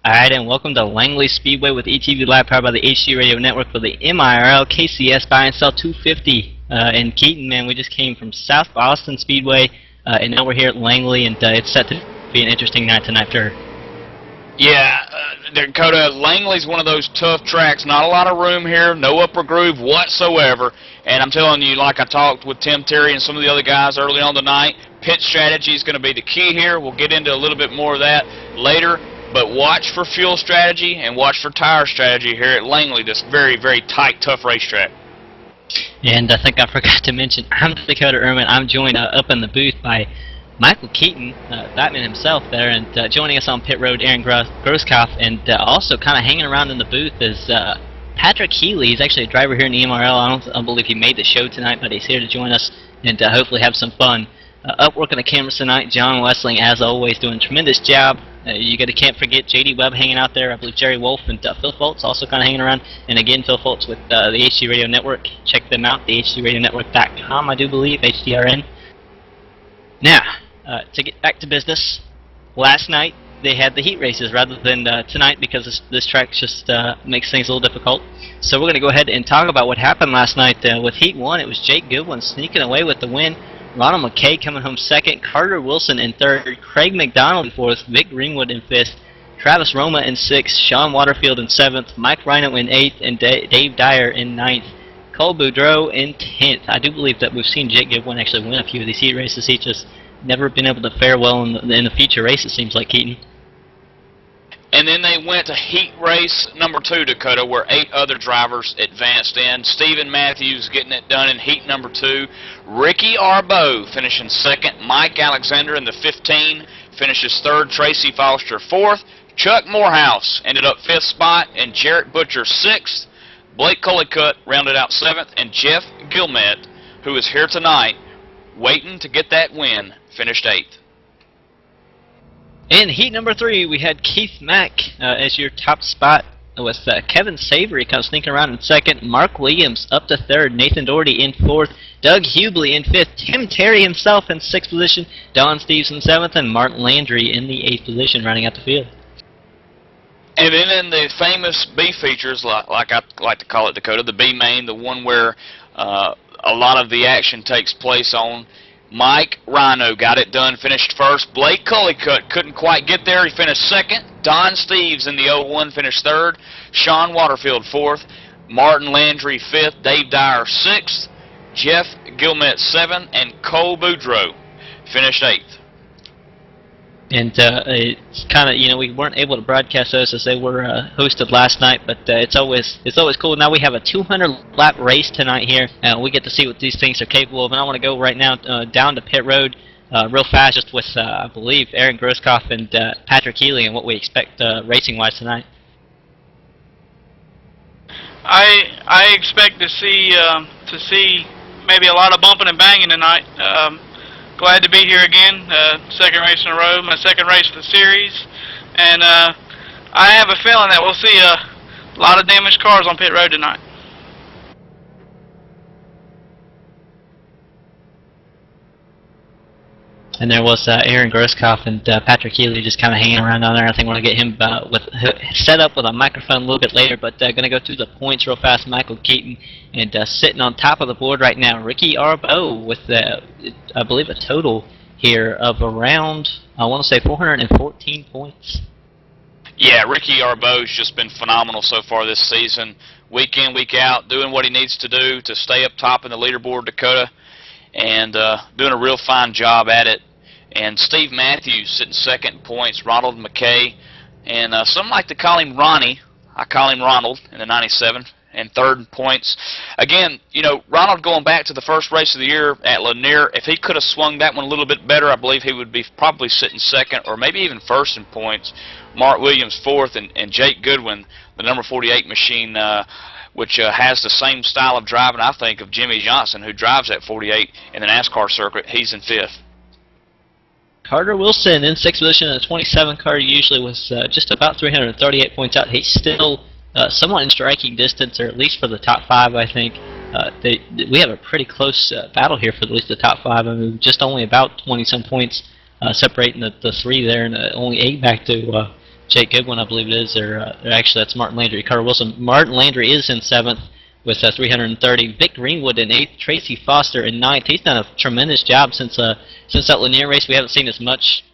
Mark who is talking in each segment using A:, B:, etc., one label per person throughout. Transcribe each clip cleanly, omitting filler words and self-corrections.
A: Alright, and welcome to Langley Speedway with ETV Live, powered by the HD Radio Network for the MIRL KCS Buy and Sell 250. In Keaton, man, we just came from South Boston Speedway, and now we're here at Langley, and it's set to be an interesting night tonight for her.
B: Yeah, Dakota, Langley's one of those tough tracks. Not a lot of room here, no upper groove whatsoever. And I'm telling you, like I talked with Tim Terry and some of the other guys early on tonight, pit strategy is going to be the key here. We'll get into a little bit more of that later. But watch for fuel strategy and watch for tire strategy here at Langley, this very, very tight, tough racetrack.
A: And I think I forgot to mention, I'm Dakota Ehrman. I'm joined up in the booth by Michael Keaton, Batman himself there, and joining us on pit road, Aaron Grosskopf, and also kind of hanging around in the booth is Patrick Healy. He's actually a driver here in the MRL. I don't believe he made the show tonight, but he's here to join us and hopefully have some fun. Up working the cameras tonight, John Wessling, as always, doing a tremendous job. Can't forget J.D. Webb hanging out there. I believe Jerry Wolf and Phil Foltz also kind of hanging around. And again, Phil Foltz with the HD Radio Network. Check them out, the HDRadioNetwork.com, I do believe, HDRN. Now, to get back to business, last night they had the heat races rather than tonight because this track just makes things a little difficult. So we're going to go ahead and talk about what happened last night. With Heat 1, it was Jake Goodwin sneaking away with the win. Ronald McKay coming home second, Carter Wilson in third, Craig McDonald in fourth, Vic Greenwood in fifth, Travis Roma in sixth, Sean Waterfield in seventh, Mike Rhino in eighth, and Dave Dyer in ninth, Cole Boudreau in 10th. I do believe that we've seen Jake Goodwin actually win a few of these heat races. He's just never been able to fare well in the feature race, it seems like, Keaton.
B: And then they went to heat race number 2, Dakota, where 8 other drivers advanced in. Stephen Matthews getting it done in heat number 2. Ricky Arbeau finishing second. Mike Alexander in the 15 finishes third. Tracy Foster 4th. Chuck Morehouse ended up 5th spot, and Jarrett Butcher 6th. Blake Cullicutt rounded out 7th, and Jeff Gilmet, who is here tonight waiting to get that win, finished 8th.
A: In heat number 3, we had Keith Mack as your top spot, with Kevin Savory kind of sneaking around in second, Mark Williams up to third, Nathan Doherty in fourth, Doug Hubley in fifth, Tim Terry himself in sixth position, Don Steves in seventh, and Martin Landry in the eighth position, rounding out the field.
B: And then in the famous B features, like I like to call it, Dakota, the B main, the one where a lot of the action takes place on, Mike Rhino got it done, finished first. Blake Cullicutt couldn't quite get there. He finished second. Don Steves in the 01 finished third. Sean Waterfield fourth. Martin Landry fifth. Dave Dyer sixth. Jeff Gilmet seventh. And Cole Boudreau finished eighth.
A: And it's kind of, we weren't able to broadcast those as they were hosted last night, but it's always cool. Now we have a 200-lap race tonight here, and we get to see what these things are capable of. And I want to go right now down to pit road real fast, just with I believe Aaron Grosskopf and Patrick Healy, and what we expect racing-wise tonight.
C: I expect to see maybe a lot of bumping and banging tonight. Glad to be here again, second race in a row, my second race of the series, and I have a feeling that we'll see a lot of damaged cars on pit road tonight.
A: And there was Aaron Grosskopf and Patrick Healy just kind of hanging around down there. I think we're going to get him set up with a microphone a little bit later, but going to go through the points real fast. Michael Keaton, and sitting on top of the board right now, Ricky Arbeau with, I believe, a total here of around, I want to say, 414 points.
B: Yeah, Ricky Arbeau's just been phenomenal so far this season. Week in, week out, doing what he needs to do to stay up top in the leaderboard, Dakota, and doing a real fine job at it. And Steve Matthews sitting second in points, Ronald McKay, and some like to call him Ronnie. I call him Ronald in the 97, and third in points. Again, Ronald going back to the first race of the year at Lanier, if he could have swung that one a little bit better, I believe he would be probably sitting second or maybe even first in points. Mark Williams fourth, and Jake Goodwin, the number 48 machine, which has the same style of driving, I think, of Jimmy Johnson, who drives that 48 in the NASCAR circuit. He's in fifth.
A: Carter Wilson in sixth position in the 27 car, usually was just about 338 points out. He's still somewhat in striking distance, or at least for the top 5, I think. We have a pretty close battle here for at least the top 5. I mean, just only about 20-some points separating the 3 there, and only 8 back to Jake Goodwin, I believe it is, or actually that's Martin Landry, Carter Wilson. Martin Landry is in 7th with 330. Vic Greenwood in 8th. Tracy Foster in 9th. He's done a tremendous job since that Lanier race. We haven't seen as much.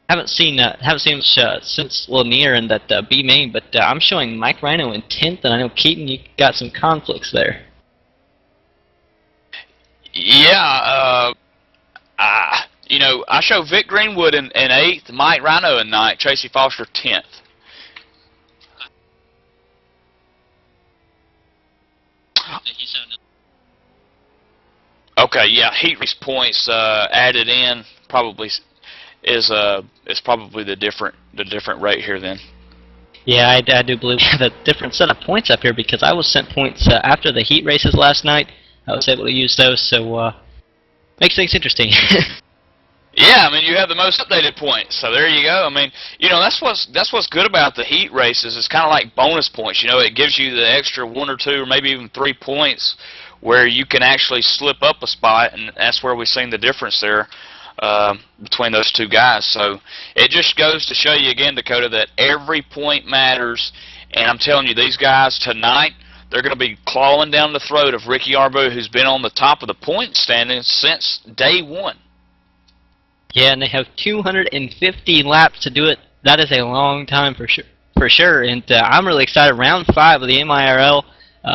A: Haven't seen much since Lanier in that B main, but I'm showing Mike Rhino in 10th, and I know Keaton, you got some conflicts there.
B: Yeah, you know, I show Vic Greenwood in 8th, Mike Rhino in 9th, Tracy Foster 10th. Okay, yeah, heat race points added in probably is probably the different rate here then.
A: Yeah, I do believe we have a different set of points up here because I was sent points after the heat races last night. I was able to use those, so makes things interesting.
B: Yeah, I mean, you have the most updated points, so there you go. I mean, you know, that's what's good about the heat races. It's kind of like bonus points. You know, it gives you the extra 1 or 2 or maybe even 3 points where you can actually slip up a spot, and that's where we've seen the difference there between those two guys. So it just goes to show you again, Dakota, that every point matters. And I'm telling you, these guys tonight, they're going to be clawing down the throat of Ricky Arbo, who's been on the top of the point standing since day 1.
A: Yeah, and they have 250 laps to do it. That is a long time for sure. And I'm really excited. Round 5 of the MIRL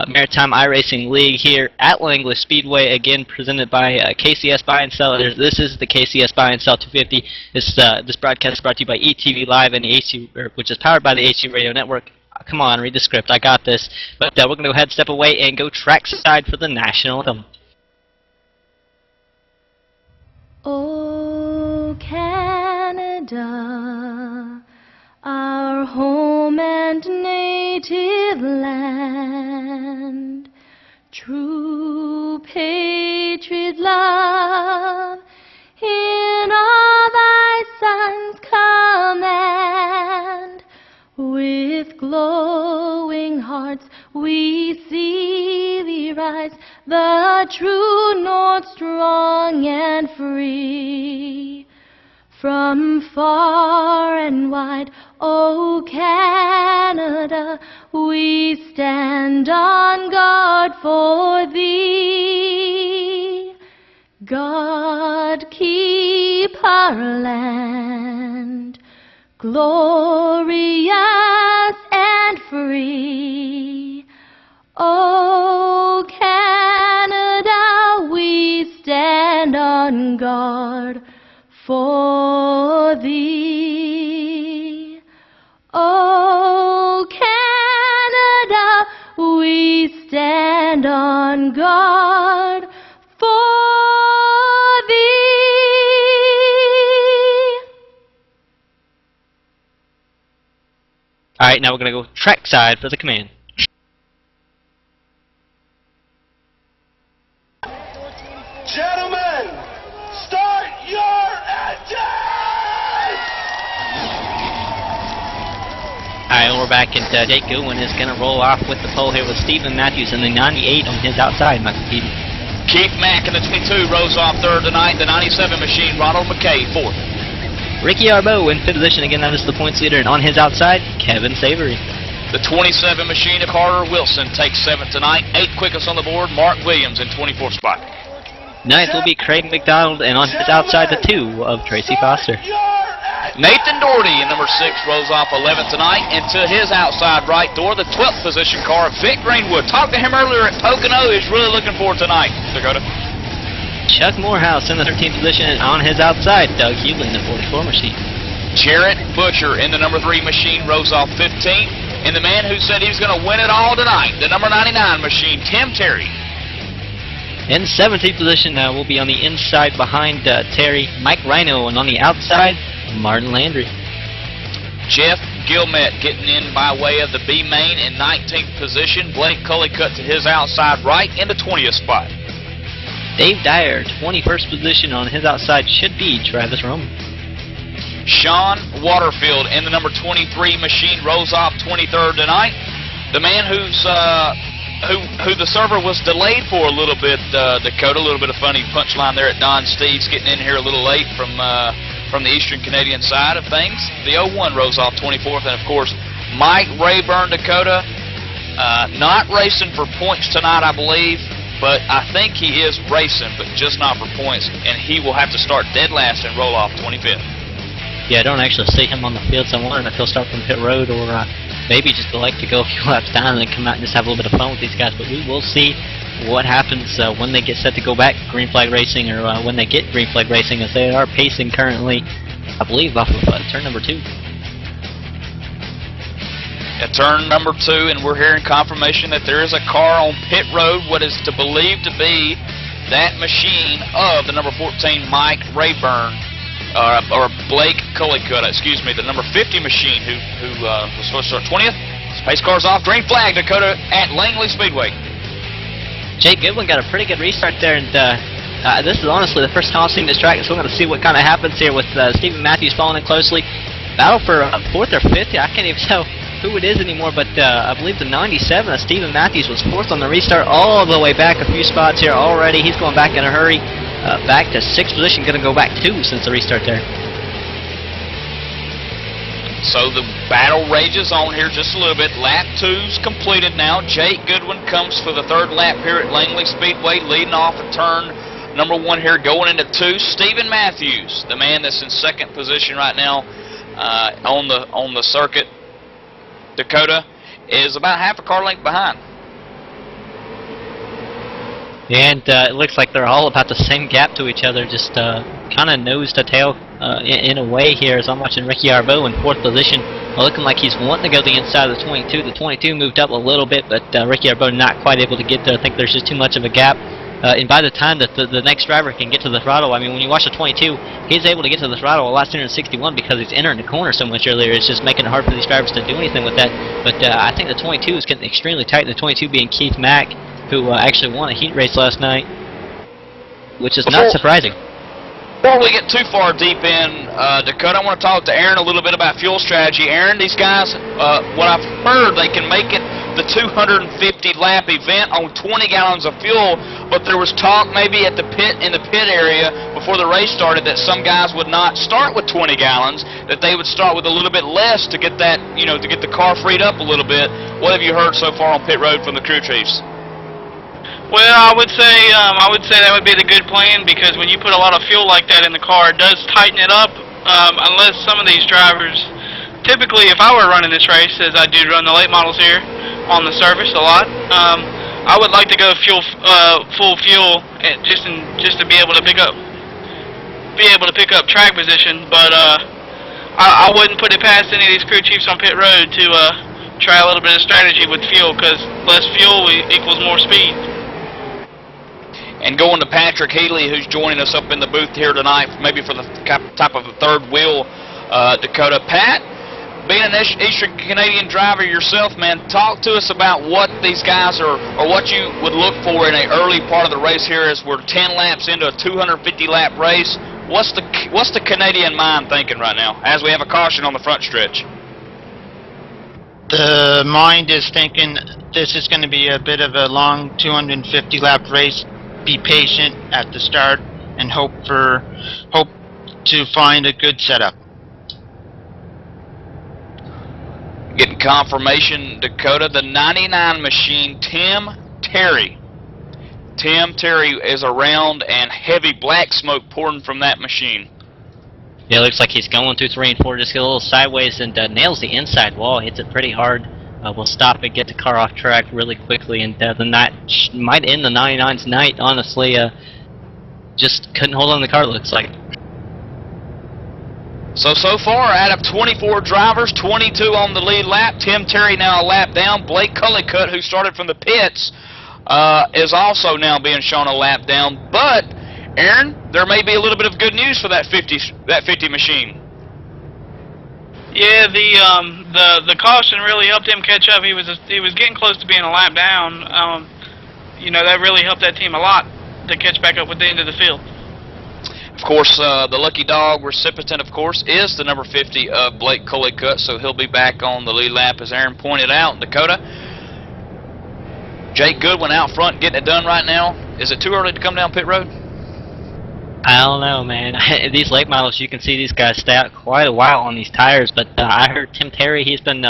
A: Maritime iRacing League here at Langley Speedway, again presented by KCS Buy and Sell. This is the KCS Buy and Sell 250. This broadcast is brought to you by ETV Live and which is powered by the HC Radio Network. Come on, read the script. I got this. But we're going to go ahead, step away, and go trackside for the national anthem.
D: Oh, Canada, our home and native land, true patriot love, in all thy sons' command, with glowing hearts we see thee rise, the true north, strong and free. From far and wide, O Canada, we stand on guard for thee. God keep our land glorious and free. O Canada, we stand on guard for thee. O Canada, we stand on guard for thee.
A: Alright, now we're going to go trackside for the command.
E: Gentlemen, start your engines!
A: Alright, we're back, and Jake Goodwin is going to roll off with the pole here with Stephen Matthews in the 98 on his outside, Michael Keaton.
B: Keith Mack in the 22 rolls off 3rd tonight. The 97 machine, Ronald McKay, 4th.
A: Ricky Arbo in 5th position, again, that is the points leader, and on his outside, Kevin Savory.
B: The 27 machine of Carter Wilson takes 7th tonight. 8th quickest on the board, Mark Williams in 24th spot.
A: 9th will be Craig McDonald, and on his outside, the 2 of Tracy Foster.
B: Nathan Doherty in number 6 rolls off 11th tonight. And to his outside right door, the 12th position car, Vic Greenwood. Talked to him earlier at Pocono. He's really looking forward tonight, Dakota.
A: Chuck Morehouse in the 13th position, and on his outside, Doug Hewley in the 44 machine.
B: Jarrett Butcher in the number 3 machine rolls off 15th. And the man who said he was going to win it all tonight, the number 99 machine, Tim Terry.
A: In 17th position, will be on the inside behind Terry, Mike Rhino, and on the outside, Martin Landry.
B: Jeff Gilmet getting in by way of the B main in 19th position. Blake Cullycutt to his outside right in the 20th spot.
A: Dave Dyer, 21st position on his outside, should be Travis Roman.
B: Sean Waterfield in the number 23 machine rolls off 23rd tonight. The man who's who the server was delayed for a little bit, Dakota. A little bit of funny punchline there at Don Steves getting in here a little late from from the Eastern Canadian side of things. The 01 rolls off 24th, and of course, Mike Rayburn, Dakota, not racing for points tonight, I believe, but I think he is racing, but just not for points, and he will have to start dead last and roll off 25th.
A: Yeah, I don't actually see him on the field, so I'm wondering if he'll start from pit road or maybe just elect to go a few laps down and then come out and just have a little bit of fun with these guys. But we will see what happens when they get set to go back green flag racing, or when they get green flag racing, as they are pacing currently, I believe, off of turn number 2.
B: At turn number 2, and we're hearing confirmation that there is a car on pit road, what is to believe to be that machine of the number 14 Mike Rayburn, or Blake Cullycutt, excuse me, the number 50 machine who was supposed to start 20th. Pace car's off, green flag, Dakota at Langley Speedway.
A: Jake Goodwin got a pretty good restart there, and this is honestly the first time I've seen this track, so we're going to see what kind of happens here with Stephen Matthews following in closely. Battle for 4th or 5th here, I can't even tell who it is anymore, but I believe the 97, Stephen Matthews, was 4th on the restart, all the way back a few spots here already. He's going back in a hurry. Back to 6th position, going to go back 2 since the restart there.
B: So the battle rages on here just a little bit. Lap 2's completed now. Jake Goodwin comes for the 3rd lap here at Langley Speedway, leading off at turn number 1 here, going into 2. Stephen Matthews, the man that's in 2nd position right now on the circuit, Dakota, is about half a car length behind.
A: And it looks like they're all about the same gap to each other, just kind of nose to tail in a way here, as I'm watching Ricky Arbeau in 4th position, looking like he's wanting to go the inside of the 22. The 22 moved up a little bit, but Ricky Arbeau not quite able to get there. I think there's just too much of a gap. And by the time that the next driver can get to the throttle, I mean, when you watch the 22, he's able to get to the throttle a lot sooner than 61 because he's entering the corner so much earlier. It's just making it hard for these drivers to do anything with that. But I think the 22 is getting extremely tight, the 22 being Keith Mack, who actually won a heat race last night, which is not surprising.
B: Before we get too far deep in, Dakota, I want to talk to Aaron a little bit about fuel strategy. Aaron, these guys, what I've heard, they can make it the 250-lap event on 20 gallons of fuel, but there was talk maybe at the in the pit area before the race started that some guys would not start with 20 gallons, that they would start with a little bit less to get that, to get the car freed up a little bit. What have you heard so far on pit road from the crew chiefs?
C: Well, I would say that would be the good plan, because when you put a lot of fuel like that in the car, it does tighten it up. Unless some of these drivers, typically if I were running this race, as I do run the late models here on the surface a lot, I would like to go full fuel just to be able to pick up track position. But I wouldn't put it past any of these crew chiefs on pit road to try a little bit of strategy with fuel, because less fuel equals more speed.
B: And going to Patrick Healy, who's joining us up in the booth here tonight, maybe for the type of the 3rd wheel, Dakota. Pat, being an Eastern Canadian driver yourself, man, talk to us about what these guys are, or what you would look for in an early part of the race here, as we're 10 laps into a 250-lap race. What's the Canadian mind thinking right now, as we have a caution on the front stretch?
F: The mind is thinking this is going to be a bit of a long 250-lap race. Be patient at the start and hope to find a good setup.
B: Getting confirmation, Dakota, the 99 machine, Tim Terry. Tim Terry is around, and heavy black smoke pouring from that machine.
A: Yeah, it looks like he's going through 3 and 4, just get a little sideways and nails the inside wall, hits it pretty hard. Will stop and get the car off track really quickly, and the night might end the 99's night, honestly. Just couldn't hold on to the car, looks like.
B: So far, out of 24 drivers, 22 on the lead lap. Tim Terry now a lap down. Blake Cullycutt, who started from the pits, is also now being shown a lap down. But, Aaron, there may be a little bit of good news for that 50 machine.
C: Yeah, the caution really helped him catch up. He was getting close to being a lap down. That really helped that team a lot to catch back up with the end of the field.
B: Of course, the lucky dog recipient, of course, is the number 50 of Blake Cullycutt, so he'll be back on the lead lap, as Aaron pointed out. Dakota, Jake Goodwin out front getting it done right now. Is it too early to come down pit road?
A: I don't know, man. These late models, you can see these guys stay out quite a while on these tires. But I heard Tim Terry, he's been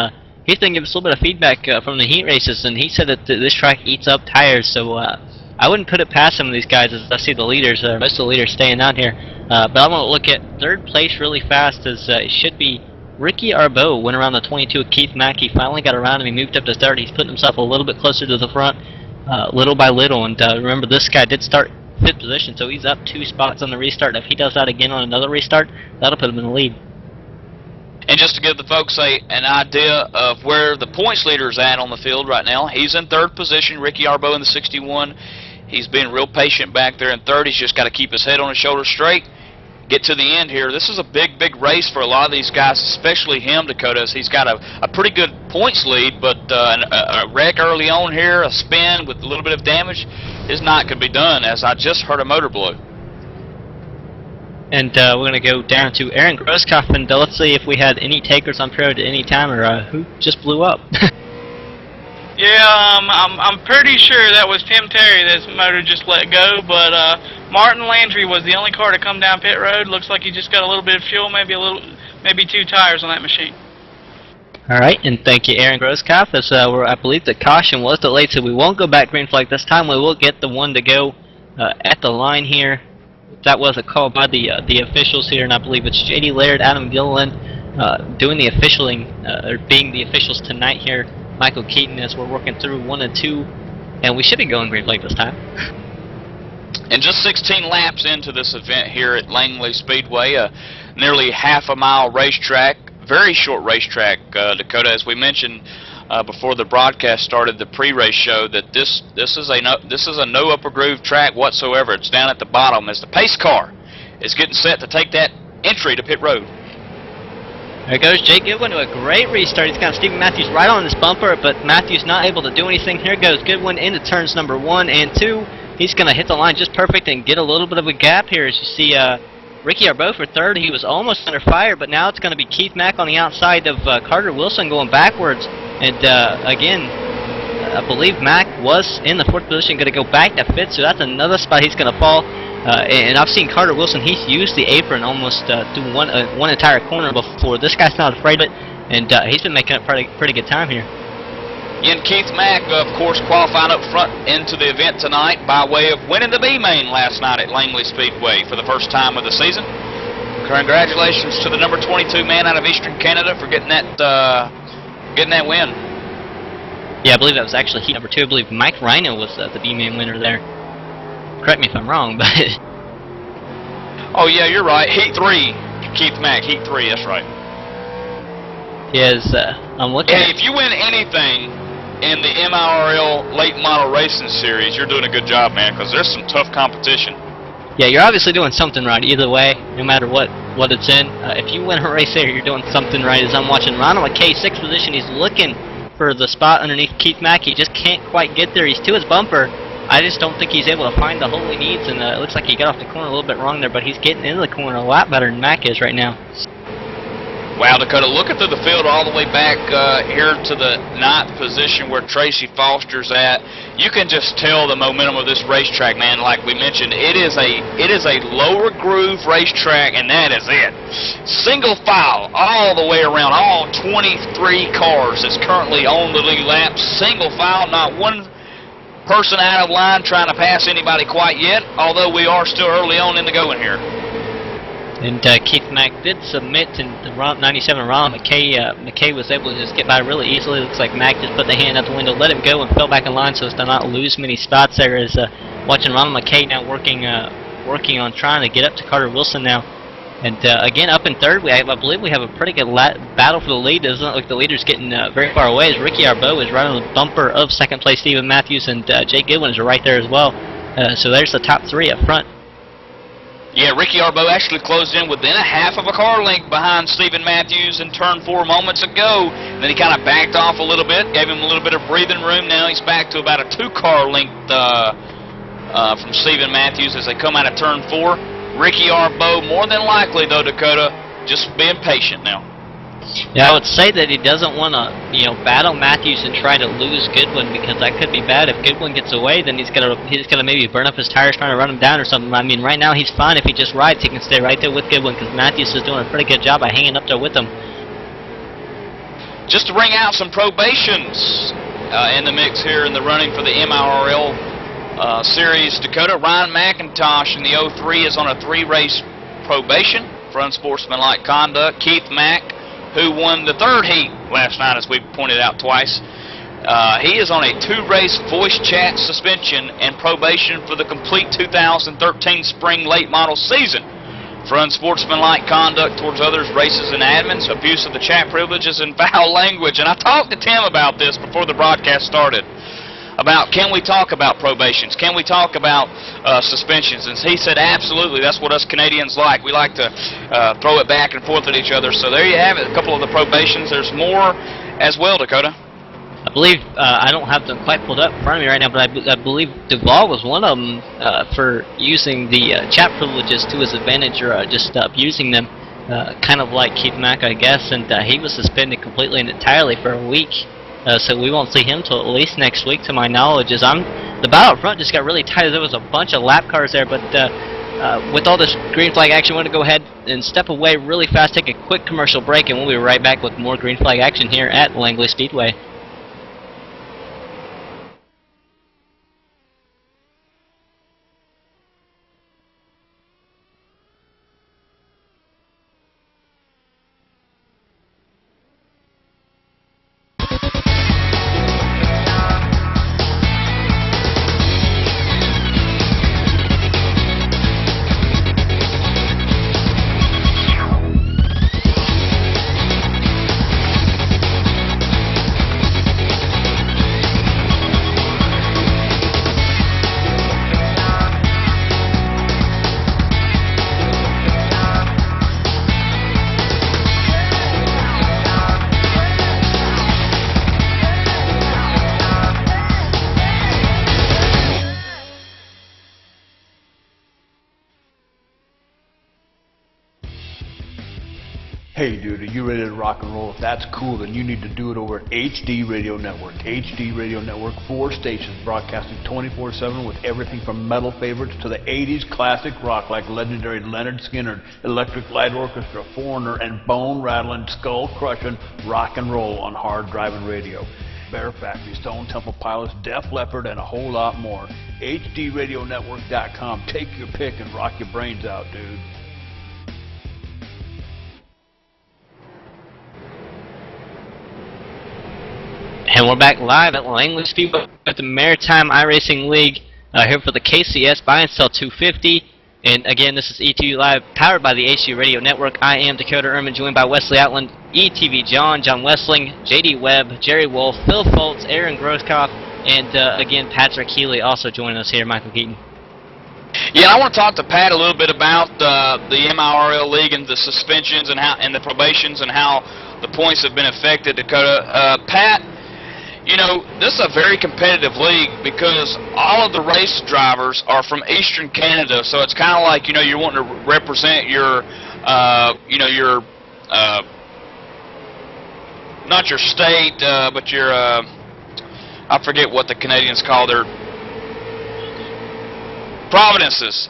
A: giving us a little bit of feedback from the heat races, and he said that this track eats up tires. So I wouldn't put it past some of these guys, as I see the leaders, most of the leaders staying out here. But I want to look at third place really fast, as it should be Ricky Arbeau. Went around the 22 with Keith Mack. He finally got around him. He moved up to third. He's putting himself a little bit closer to the front, little by little. And remember, this guy did start 5th position, so he's up 2 spots on the restart. If he does that again on another restart, that'll put him in the lead.
B: And just to give the folks an idea of where the points leader is at on the field right now, he's in 3rd position, Ricky Arbeau in the 61. He's being real patient back there in 3rd. He's just got to keep his head on his shoulders straight, get to the end here. This is a big, big race for a lot of these guys, especially him, Dakota, as he's got a pretty good points lead, but a wreck early on here, a spin with a little bit of damage, is not going to be done, as I just heard a motor blow.
A: And we're going to go down to Aaron Grosskopf, and let's see if we had any takers on Pro at any time, or who just blew up.
C: Yeah, I'm pretty sure that was Tim Terry that's motor just let go, but Martin Landry was the only car to come down pit road. Looks like he just got a little bit of fuel, maybe 2 tires on that machine.
A: All right, and thank you, Aaron Grosskopf. As I believe the caution was delayed, so we won't go back green flag this time. We will get the one to go at the line here. That was a call by the officials here, and I believe it's J.D. Laird, Adam Gilliland doing the officialing, or being the officials tonight here. Michael Keaton, as we're working through 1 and 2, and we should be going green flag this time.
B: And just 16 laps into this event here at Langley Speedway, nearly half-a-mile racetrack, very short racetrack, Dakota. As we mentioned before the broadcast started, the pre-race show, that this is a no upper groove track whatsoever. It's down at the bottom as the pace car is getting set to take that entry to pit road.
A: There goes Jake Goodwin to a great restart. He's got Stephen Matthews right on his bumper, but Matthews not able to do anything. Here goes Goodwin into turns number 1 and 2. He's going to hit the line just perfect and get a little bit of a gap here. As you see Ricky Arbeau for 3rd. He was almost under fire, but now it's going to be Keith Mack on the outside of Carter Wilson going backwards. And again, I believe Mack was in the 4th position, going to go back to 5th, so that's another spot he's going to fall. And I've seen Carter Wilson, he's used the apron almost through one entire corner before. This guy's not afraid of it, and he's been making a pretty good time here.
B: And Keith Mack, of course, qualifying up front into the event tonight by way of winning the B-Main last night at Langley Speedway for the first time of the season. Congratulations to the number 22 man out of Eastern Canada for getting that win.
A: Yeah, I believe that was actually heat number 2. I believe Mike Rhino was the B-Main winner there. Correct me if I'm wrong, but...
B: Oh, yeah, you're right. Heat 3. Keith Mack, Heat 3, that's right.
A: Yes, I'm looking
B: Hey, if you win anything in the MIRL Late Model Racing Series, you're doing a good job, man, because there's some tough competition.
A: Yeah, you're obviously doing something right either way, no matter what it's in. If you win a race there, you're doing something right. As I'm watching Ronald McKay, 6th position, he's looking for the spot underneath Keith Mack. He just can't quite get there. He's to his bumper. I just don't think he's able to find the hole he needs, and it looks like he got off the corner a little bit wrong there, but he's getting into the corner a lot better than Mack is right now.
B: Wow, Dakota, looking through the field all the way back here to the 9th position where Tracy Foster's at, you can just tell the momentum of this racetrack, man. Like we mentioned, it is a lower groove racetrack, and that is it. Single file all the way around, all 23 cars that's currently on the lead lap. Single file, not one person out of line trying to pass anybody quite yet, although we are still early on in the going here.
A: And Keith Mack did submit to the 97 Ronald McKay. McKay was able to just get by really easily. Looks like Mack just put the hand out the window, let him go, and fell back in line so as to not lose many spots there. As watching Ronald McKay now working on trying to get up to Carter Wilson now. And again, up in 3rd, I believe we have a pretty good battle for the lead. It doesn't look like the leader's getting very far away, as Ricky Arbeau is right on the bumper of 2nd place Stephen Matthews, and Jake Goodwin is right there as well. So there's the top 3 up front.
B: Yeah, Ricky Arbeau actually closed in within a half of a car length behind Stephen Matthews in turn 4 moments ago. Then he kind of backed off a little bit, gave him a little bit of breathing room. Now he's back to about a 2-car length from Stephen Matthews as they come out of turn 4. Ricky Arbeau, more than likely, though, Dakota, just being patient now.
A: Yeah, I would say that he doesn't want to, battle Matthews and try to lose Goodwin, because that could be bad. If Goodwin gets away, then he's gonna maybe burn up his tires trying to run him down or something. I mean, right now he's fine if he just rides. He can stay right there with Goodwin, because Matthews is doing a pretty good job by hanging up there with him.
B: Just to bring out some probations in the mix here in the running for the MIRL Series Dakota. Ryan McIntosh in the 03 is on a 3-race probation for unsportsmanlike conduct. Keith Mack, who won the 3rd heat last night, as we pointed out twice, he is on a 2-race voice chat suspension and probation for the complete 2013 spring late model season for unsportsmanlike conduct towards others, races and admins, abuse of the chat privileges, and foul language. And I talked to Tim about this before the broadcast started, about can we talk about probations, can we talk about suspensions, and he said absolutely, that's what us Canadians like. We like to throw it back and forth at each other. So there you have it, a couple of the probations. There's more as well, Dakota.
A: I believe, I don't have them quite pulled up in front of me right now, but I believe Duvall was one of them for using the chat privileges to his advantage, or just abusing them, kind of like Keith Mack, I guess, and he was suspended completely and entirely for a week. So we won't see him till at least next week, to my knowledge. The battle up front just got really tight. There was a bunch of lap cars there, but with all this green flag action, I want to go ahead and step away really fast, take a quick commercial break, and we'll be right back with more green flag action here at Langley Speedway.
E: Hey dude, are you ready to rock and roll? If that's cool, then you need to do it over at HD Radio Network. HD Radio Network, 4 stations broadcasting 24/7 with everything from metal favorites to the 80s classic rock like legendary Leonard Skinner, Electric Light Orchestra, Foreigner, and bone-rattling, skull-crushing rock and roll on hard-driving radio. Bear Factory, Stone Temple Pilots, Def Leppard, and a whole lot more. HDRadioNetwork.com. Take your pick and rock your brains out, dude.
A: And we're back live at Langley Speedway at the Maritime iRacing League here for the KCS Buy and Sell 250. And again, this is ETV Live, powered by the HD Radio Network. I am Dakota Ehrman, joined by Wesley Outland, ETV John Wessling, JD Webb, Jerry Wolf, Phil Foltz, Aaron Grosskopf, and again, Patrick Healy also joining us here, Michael Keaton.
B: Yeah, I want to talk to Pat a little bit about the MIRL League and the suspensions and the probations and how the points have been affected, Dakota. Pat, you know, this is a very competitive league because all of the race drivers are from Eastern Canada, so it's kind of like, you know, you're wanting to represent your, you know, your, not your state, but your, I forget what the Canadians call their provinces.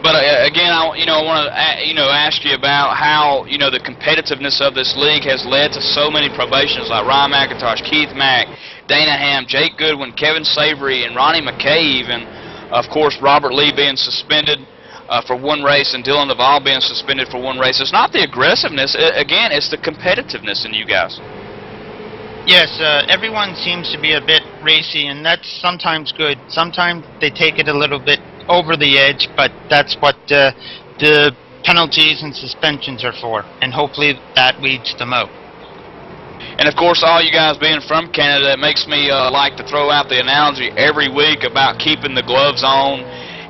B: But again, I want to ask you about how the competitiveness of this league has led to so many probations like Ryan McIntosh, Keith Mack, Dana Ham, Jake Goodwin, Kevin Savory, and Ronnie McKay even. Of course, Robert Lee being suspended for 1 race and Dylan Duvall being suspended for 1 race. It's not the aggressiveness. Again, it's the competitiveness in you guys.
F: Yes, everyone seems to be a bit racy, and that's sometimes good. Sometimes they take it a little bit over the edge, but that's what the penalties and suspensions are for, and hopefully that weeds them out.
B: And of course, all you guys being from Canada, it makes me like to throw out the analogy every week about keeping the gloves on,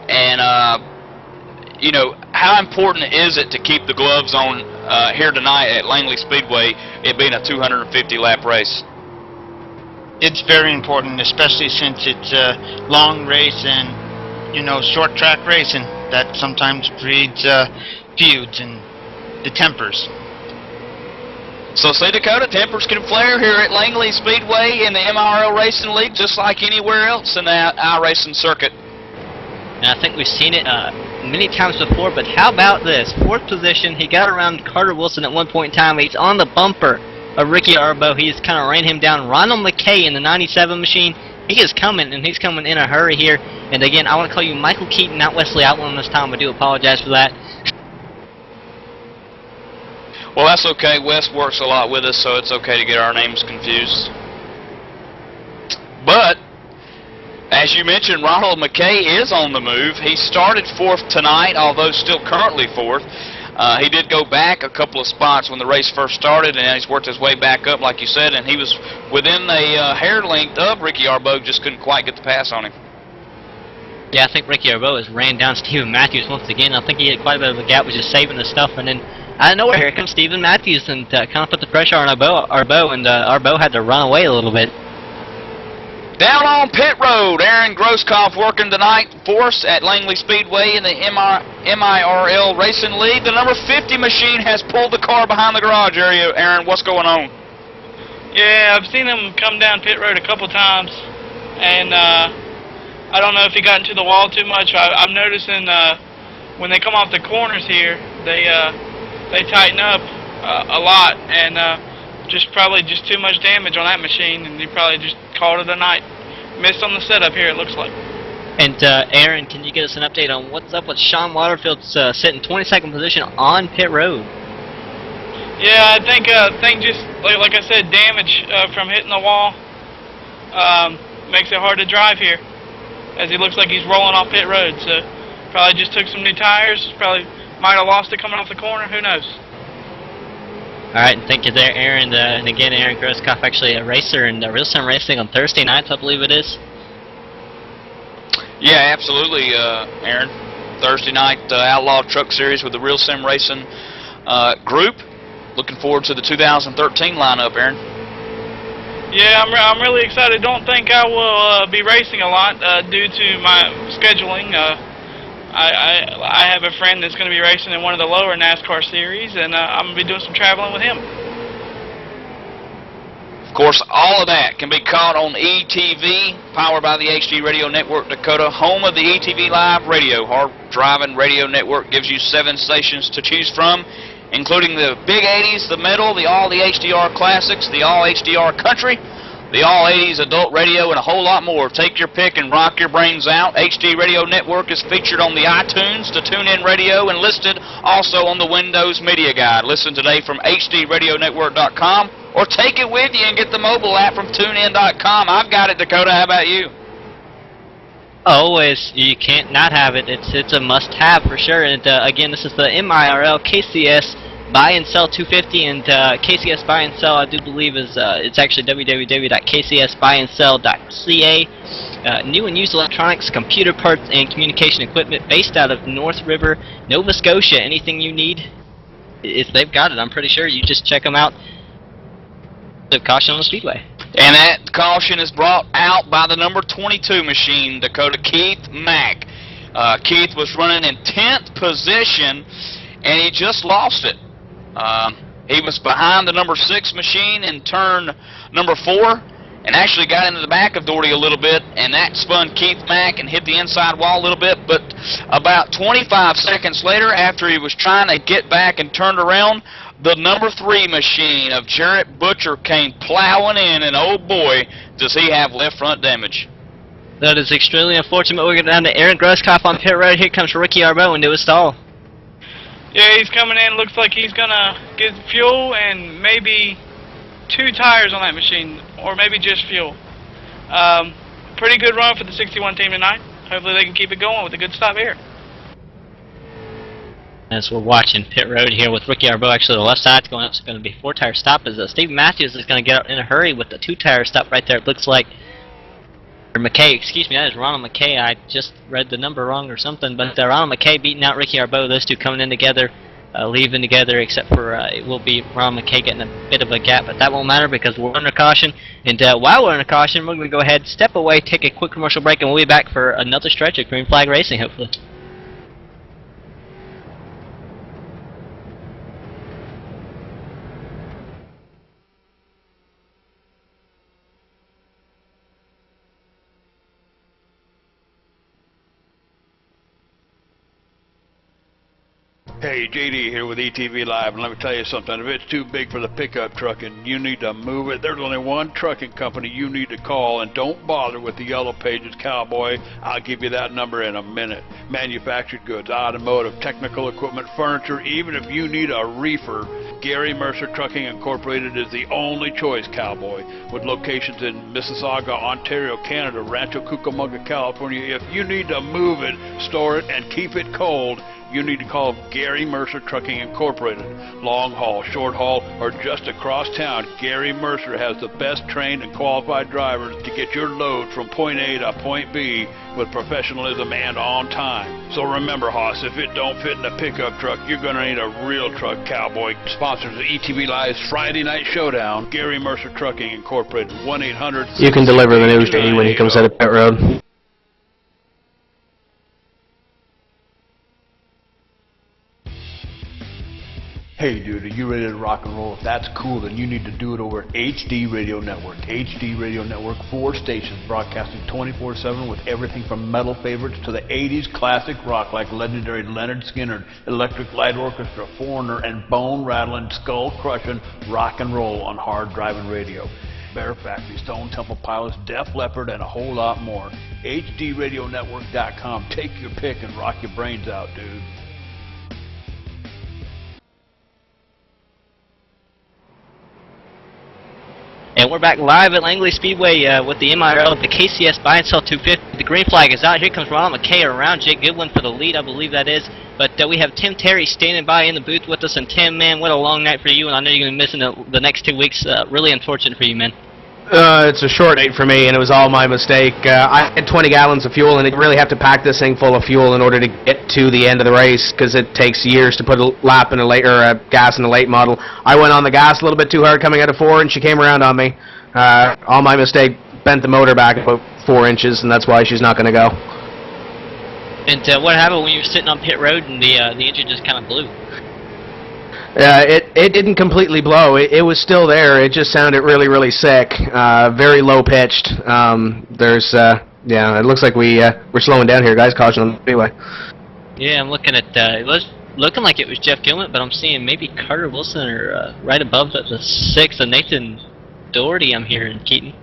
B: and you know, how important is it to keep the gloves on here tonight at Langley Speedway, it being a 250 lap race?
F: It's very important, especially since it's a long race, and short track racing. That sometimes breeds feuds and the tempers.
B: So see, Dakota, tempers can flare here at Langley Speedway in the MIRL Racing League just like anywhere else in the iRacing circuit.
A: And I think we've seen it many times before, but how about this? 4th position, he got around Carter Wilson at one point in time. He's on the bumper of Ricky Arbo. He's kind of ran him down. Ronald McKay in the 97 machine, he is coming, and he's coming in a hurry here. And again, I want to call you Michael Keaton, not Wesley Outland this time. I do apologize for that.
B: Well, that's okay. Wes works a lot with us, so it's okay to get our names confused. But, as you mentioned, Ronald McKay is on the move. He started 4th tonight, although still currently 4th. He did go back a couple of spots when the race first started, and he's worked his way back up, like you said, and he was within a hair length of Ricky Arbo, just couldn't quite get the pass on him.
A: Yeah, I think Ricky Arbo has ran down Stephen Matthews once again. I think he had quite a bit of a gap, was just saving the stuff, and then out of nowhere, here comes Stephen Matthews, and kind of put the pressure on Arbo, and Arbo had to run away a little bit.
B: Down on pit road, Aaron Grosskopf working tonight for us at Langley Speedway in the MIRL Racing League. The number 50 machine has pulled the car behind the garage area. Aaron, what's going on?
C: Yeah, I've seen him come down pit road a couple times, and I don't know if he got into the wall too much. I'm noticing when they come off the corners here, they tighten up a lot, and probably just too much damage on that machine, and he probably just called it a night. Missed on the setup here, it looks like.
A: And Aaron, can you get us an update on what's up with Sean Waterfield's sitting 22nd position on pit road?
C: Yeah, I think just like I said, damage from hitting the wall makes it hard to drive here, as he looks like he's rolling off pit road. So probably just took some new tires. Probably might have lost it coming off the corner. Who knows?
A: All right, and thank you there, Aaron. And again, Aaron Grosskopf, actually a racer in Real Sim Racing on Thursday nights, I believe it is.
B: Yeah, absolutely, Aaron. Thursday night Outlaw Truck Series with the Real Sim Racing group. Looking forward to the 2013 lineup, Aaron.
C: Yeah, I'm really excited. Don't think I will be racing a lot due to my scheduling. I have a friend that's going to be racing in one of the lower NASCAR series, and I'm going to be doing some traveling with him.
B: Of course, all of that can be caught on ETV, powered by the HD Radio Network Dakota, home of the ETV Live Radio. Hard Driving Radio Network gives you 7 stations to choose from, including the Big 80s, the Metal, all the HDR Classics, the All HDR Country, the All 80s Adult Radio, and a whole lot more. Take your pick and rock your brains out. HD Radio Network is featured on the iTunes, the TuneIn Radio, and listed also on the Windows Media Guide. Listen today from HDRadioNetwork.com, or take it with you and get the mobile app from TuneIn.com. I've got it, Dakota. How about you?
A: Always. You can't not have it. It's a must-have for sure. And again, this is the MIRL KCS Buy and Sell 250, and KCS Buy and Sell, I do believe, is it's actually www.kcsbuyandsell.ca. New and used electronics, computer parts, and communication equipment based out of North River, Nova Scotia. Anything you need, if they've got it, I'm pretty sure you just check them out. Caution on the Speedway.
B: And that caution is brought out by the number 22 machine, Dakota, Keith Mack. Keith was running in 10th position, and he just lost it. He was behind the number 6 machine in turn number 4, and actually got into the back of Doherty a little bit, and that spun Keith Mack and hit the inside wall a little bit. But about 25 seconds later, after he was trying to get back and turned around, the number 3 machine of Jarrett Butcher came plowing in, and oh boy, does he have left front damage.
A: That is extremely unfortunate. We're going down to Aaron Grosskopf on pit road. Here comes Ricky Arbo into a stall.
C: Yeah, he's coming in. Looks like he's going to get fuel and maybe 2 tires on that machine, or maybe just fuel. Pretty good run for the 61 team tonight. Hopefully they can keep it going with a good stop here.
A: As we're watching pit road here with Ricky Arbo, actually the left side's going up, so it's going to be a 4-tire stop as Stephen Matthews is going to get out in a hurry with the 2-tire stop right there. It looks like, or McKay, excuse me, that is Ronald McKay. I just read the number wrong or something, but Ronald McKay beating out Ricky Arbo, those two coming in together. leaving together, except for it will be Ron McKay getting a bit of a gap, but that won't matter because we're under caution. And while we're under caution, we're going to go ahead, step away, take a quick commercial break, and we'll be back for another stretch of Green Flag Racing, hopefully.
E: Hey, JD here with ETV Live, and let me tell you something. If it's too big for the pickup truck and you need to move it, there's only one trucking company you need to call, and don't bother with the Yellow Pages, cowboy. I'll give you that number in a minute. Manufactured goods, automotive, technical equipment, furniture, even if you need a reefer, Gary Mercer Trucking Incorporated is the only choice, cowboy. With locations in Mississauga, Ontario, Canada, Rancho Cucamonga, California, if you need to move it, store it, and keep it cold, you need to call Gary Mercer Trucking Incorporated. Long haul, short haul, or just across town, Gary Mercer has the best trained and qualified drivers to get your load from point A to point B with professionalism and on time. So remember, Hoss, if it don't fit in a pickup truck, you're going to need a real truck, cowboy. Sponsors of ETV Live's Friday Night Showdown, Gary Mercer Trucking Incorporated, 1-800...
G: You can deliver the news to me when he comes out of pit road.
E: Hey dude, are you ready to rock and roll? If that's cool, then you need to do it over HD Radio Network. HD Radio Network, 4 stations broadcasting 24/7 with everything from metal favorites to the 80s classic rock like legendary Leonard Skinner, Electric Light Orchestra, Foreigner, and bone-rattling, skull-crushing rock and roll on hard-driving radio. Bear Factory, Stone Temple Pilots, Def Leppard, and a whole lot more. HDRadioNetwork.com. Take your pick and rock your brains out, dude.
A: And we're back live at Langley Speedway with the MIRL, the KCS Buy and Sell 250. The green flag is out. Here comes Ronald McKay around Jake Goodwin for the lead, I believe that is. But we have Tim Terry standing by in the booth with us. And Tim, man, what a long night for you. And I know you're going to be missing the next 2 weeks. Really unfortunate for you, man.
G: It's a short night for me, and it was all my mistake. I had 20 gallons of fuel, and you really have to pack this thing full of fuel in order to get to the end of the race, because it takes years to put a lap in a late, or a gas in a late model. I went on the gas a little bit too hard coming out of 4, and she came around on me. All my mistake, bent the motor back about 4 inches, and that's why she's not going to go.
A: And what happened when you were sitting on pit road and the engine just kind of blew?
G: It didn't completely blow. It was still there. It just sounded really, really sick. Very low pitched. Yeah, it looks like we're slowing down here, guys. Caution on the freeway.
A: Yeah, I'm looking at it was looking like it was Jeff Gilman, but I'm seeing maybe Carter Wilson or right above the 6th, and Nathan Doherty. I'm hearing, Keaton.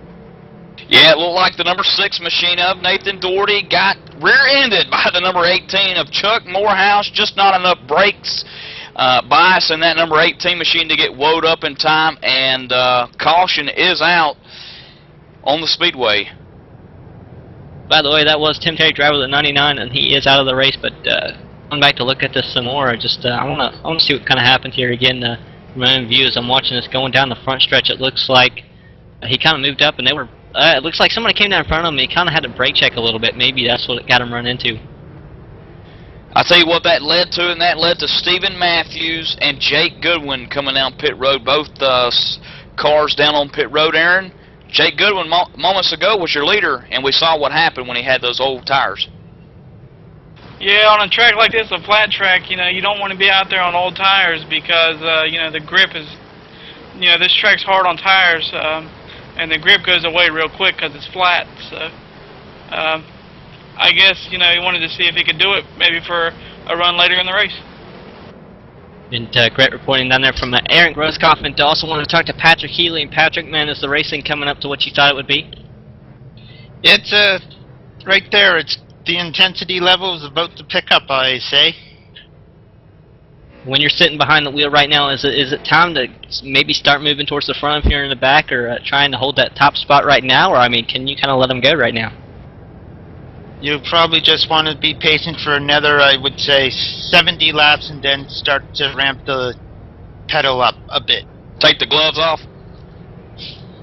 B: Yeah, it looked like the number 6 machine of Nathan Doherty got rear-ended by the number 18 of Chuck Morehouse. Just not enough brakes. Bias in that number 18 machine to get woed up in time, and caution is out on the Speedway.
A: By the way, that was Tim Terry, driver of the 99, and he is out of the race. But I'm back to look at this some more. I want to see what kind of happened here again. From my own view, as I'm watching this going down the front stretch, it looks like he kind of moved up, and they were. It looks like somebody came down in front of him. He kind of had to brake check a little bit. Maybe that's what it got him run into.
B: I'll tell you what that led to, and that led to Stephen Matthews and Jake Goodwin coming down pit road. Both cars down on pit road, Aaron. Jake Goodwin moments ago was your leader, and we saw what happened when he had those old tires.
C: Yeah, on a track like this, a flat track, you don't want to be out there on old tires because, the grip is, this track's hard on tires, and the grip goes away real quick because it's flat. So, I guess, he wanted to see if he could do it maybe for a run later in the race.
A: And great reporting down there from Aaron Groskoff. And also want to talk to Patrick Healy. And Patrick, man, is the racing coming up to what you thought it would be?
F: It's right there. It's the intensity level is about to pick up, I say.
A: When you're sitting behind the wheel right now, is it time to maybe start moving towards the front if you're in the back, or trying to hold that top spot right now? Or, I mean, can you kind of let them go right now?
F: You probably just want to be patient for another, I would say, 70 laps and then start to ramp the pedal up a bit.
B: Take the gloves off?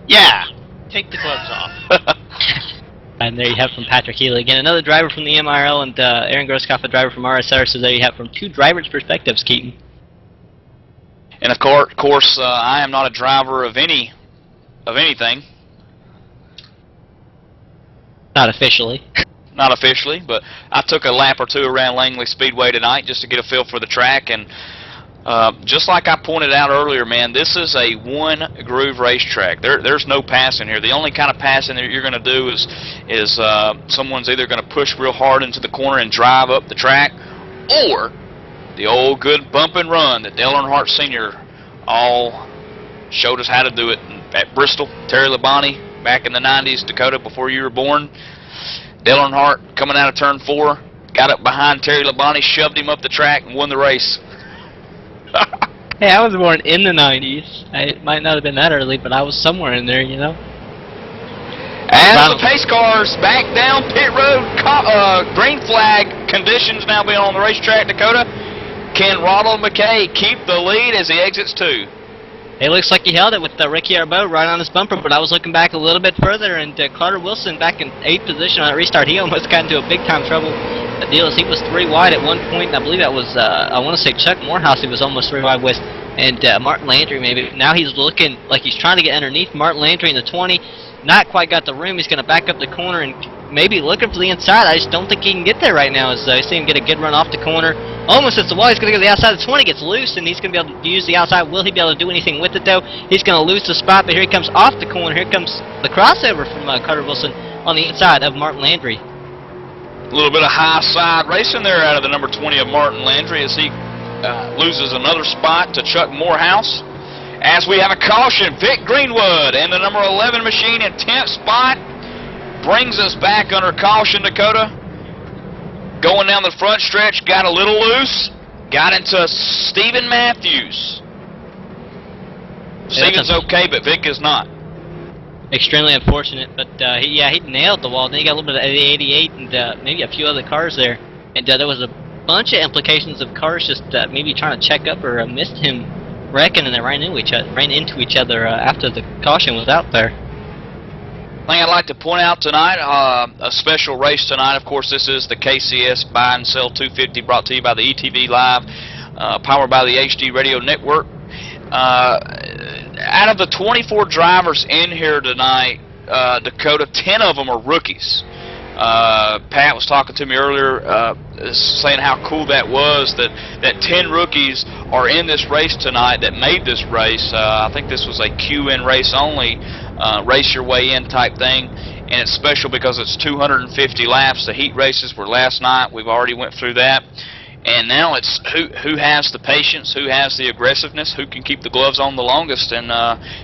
F: Yeah, take the gloves off.
A: And there you have from Patrick Healy. Again, another driver from the MIRL, and Aaron Groskoff, a driver from RSR. So there you have from two drivers' perspectives, Keaton.
B: And of course, I am not a driver of anything.
A: Not officially.
B: Not officially, but I took a lap or two around Langley Speedway tonight just to get a feel for the track. And just like I pointed out earlier, man, this is a one-groove racetrack. There's no passing here. The only kind of passing that you're going to do is someone's either going to push real hard into the corner and drive up the track, or the old good bump and run that Dale Earnhardt Sr. all showed us how to do it at Bristol. Terry Labonte back in the 90s, Dakota, before you were born. Dale Earnhardt coming out of turn 4, got up behind Terry Labonte, shoved him up the track, and won the race.
A: Hey, I was born in the 90s. It might not have been that early, but I was somewhere in there, you know.
B: As the pace cars back down pit road, green flag conditions now being on the racetrack, Dakota. Can Ronald McKay keep the lead as he exits 2?
A: It looks like he held it with Ricky Arbeau right on his bumper, but I was looking back a little bit further, and Carter Wilson back in 8th position on that restart. He almost got into a big-time trouble. The deal is he was 3 wide at one point, and I believe that was, I want to say Chuck Morehouse he was almost 3 wide with, and Martin Landry maybe. Now he's looking like he's trying to get underneath Martin Landry in the 20. Not quite got the room. He's going to back up the corner and maybe looking for the inside. I just don't think he can get there right now. As I see him get a good run off the corner. Almost hits the wall. He's going to go to the outside. The 20 gets loose, and he's going to be able to use the outside. Will he be able to do anything with it, though? He's going to lose the spot, but here he comes off the corner. Here comes the crossover from Carter Wilson on the inside of Martin Landry.
B: A little bit of high side racing there out of the number 20 of Martin Landry as he loses another spot to Chuck Morehouse. As we have a caution, Vic Greenwood and the number 11 machine in 10th spot brings us back under caution, Dakota. Going down the front stretch, got a little loose, got into Stephen Matthews. Stephen's okay, but Vic is not.
A: Extremely unfortunate, but he nailed the wall. Then he got a little bit of 80-88 and maybe a few other cars there. And there was a bunch of implications of cars just maybe trying to check up or missed him wrecking, and they ran into each other after the caution was out there.
B: Thing I'd like to point out tonight, a special race tonight. Of course, this is the KCS Buy and Sell 250 brought to you by the ETV Live, powered by the HD Radio Network. Out of the 24 drivers in here tonight, Dakota, 10 of them are rookies. Pat was talking to me earlier, saying how cool that was, that 10 rookies are in this race tonight that made this race. I think this was a QN race only, race your way in type thing, and it's special because it's 250 laps. The heat races were last night. We've already went through that. And now it's who has the patience, who has the aggressiveness, who can keep the gloves on the longest and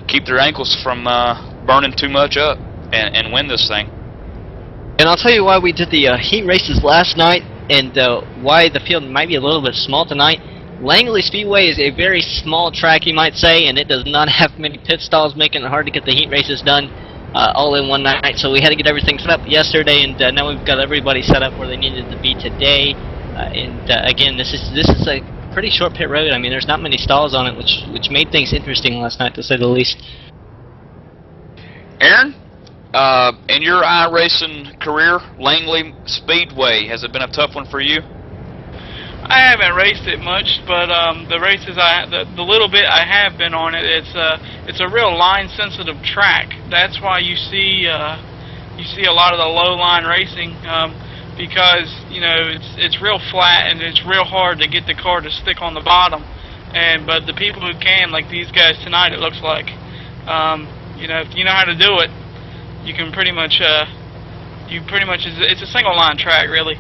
B: keep their ankles from burning too much up and win this thing.
A: And I'll tell you why we did the heat races last night and why the field might be a little bit small tonight. Langley Speedway is a very small track, you might say, and it does not have many pit stalls, making it hard to get the heat races done all in one night. So we had to get everything set up yesterday, and now we've got everybody set up where they needed to be today. Again, this is a pretty short pit road. I mean, there's not many stalls on it, which made things interesting last night, to say the least.
B: Aaron, in your iRacing career, Langley Speedway, has it been a tough one for you?
C: I haven't raced it much, but the races the little bit I have been on it, it's a real line-sensitive track. That's why you see a lot of the low-line racing. Because it's real flat and it's real hard to get the car to stick on the bottom, but the people who can, like these guys tonight, it looks like, if you know how to do it, you can pretty much it's a single line track really.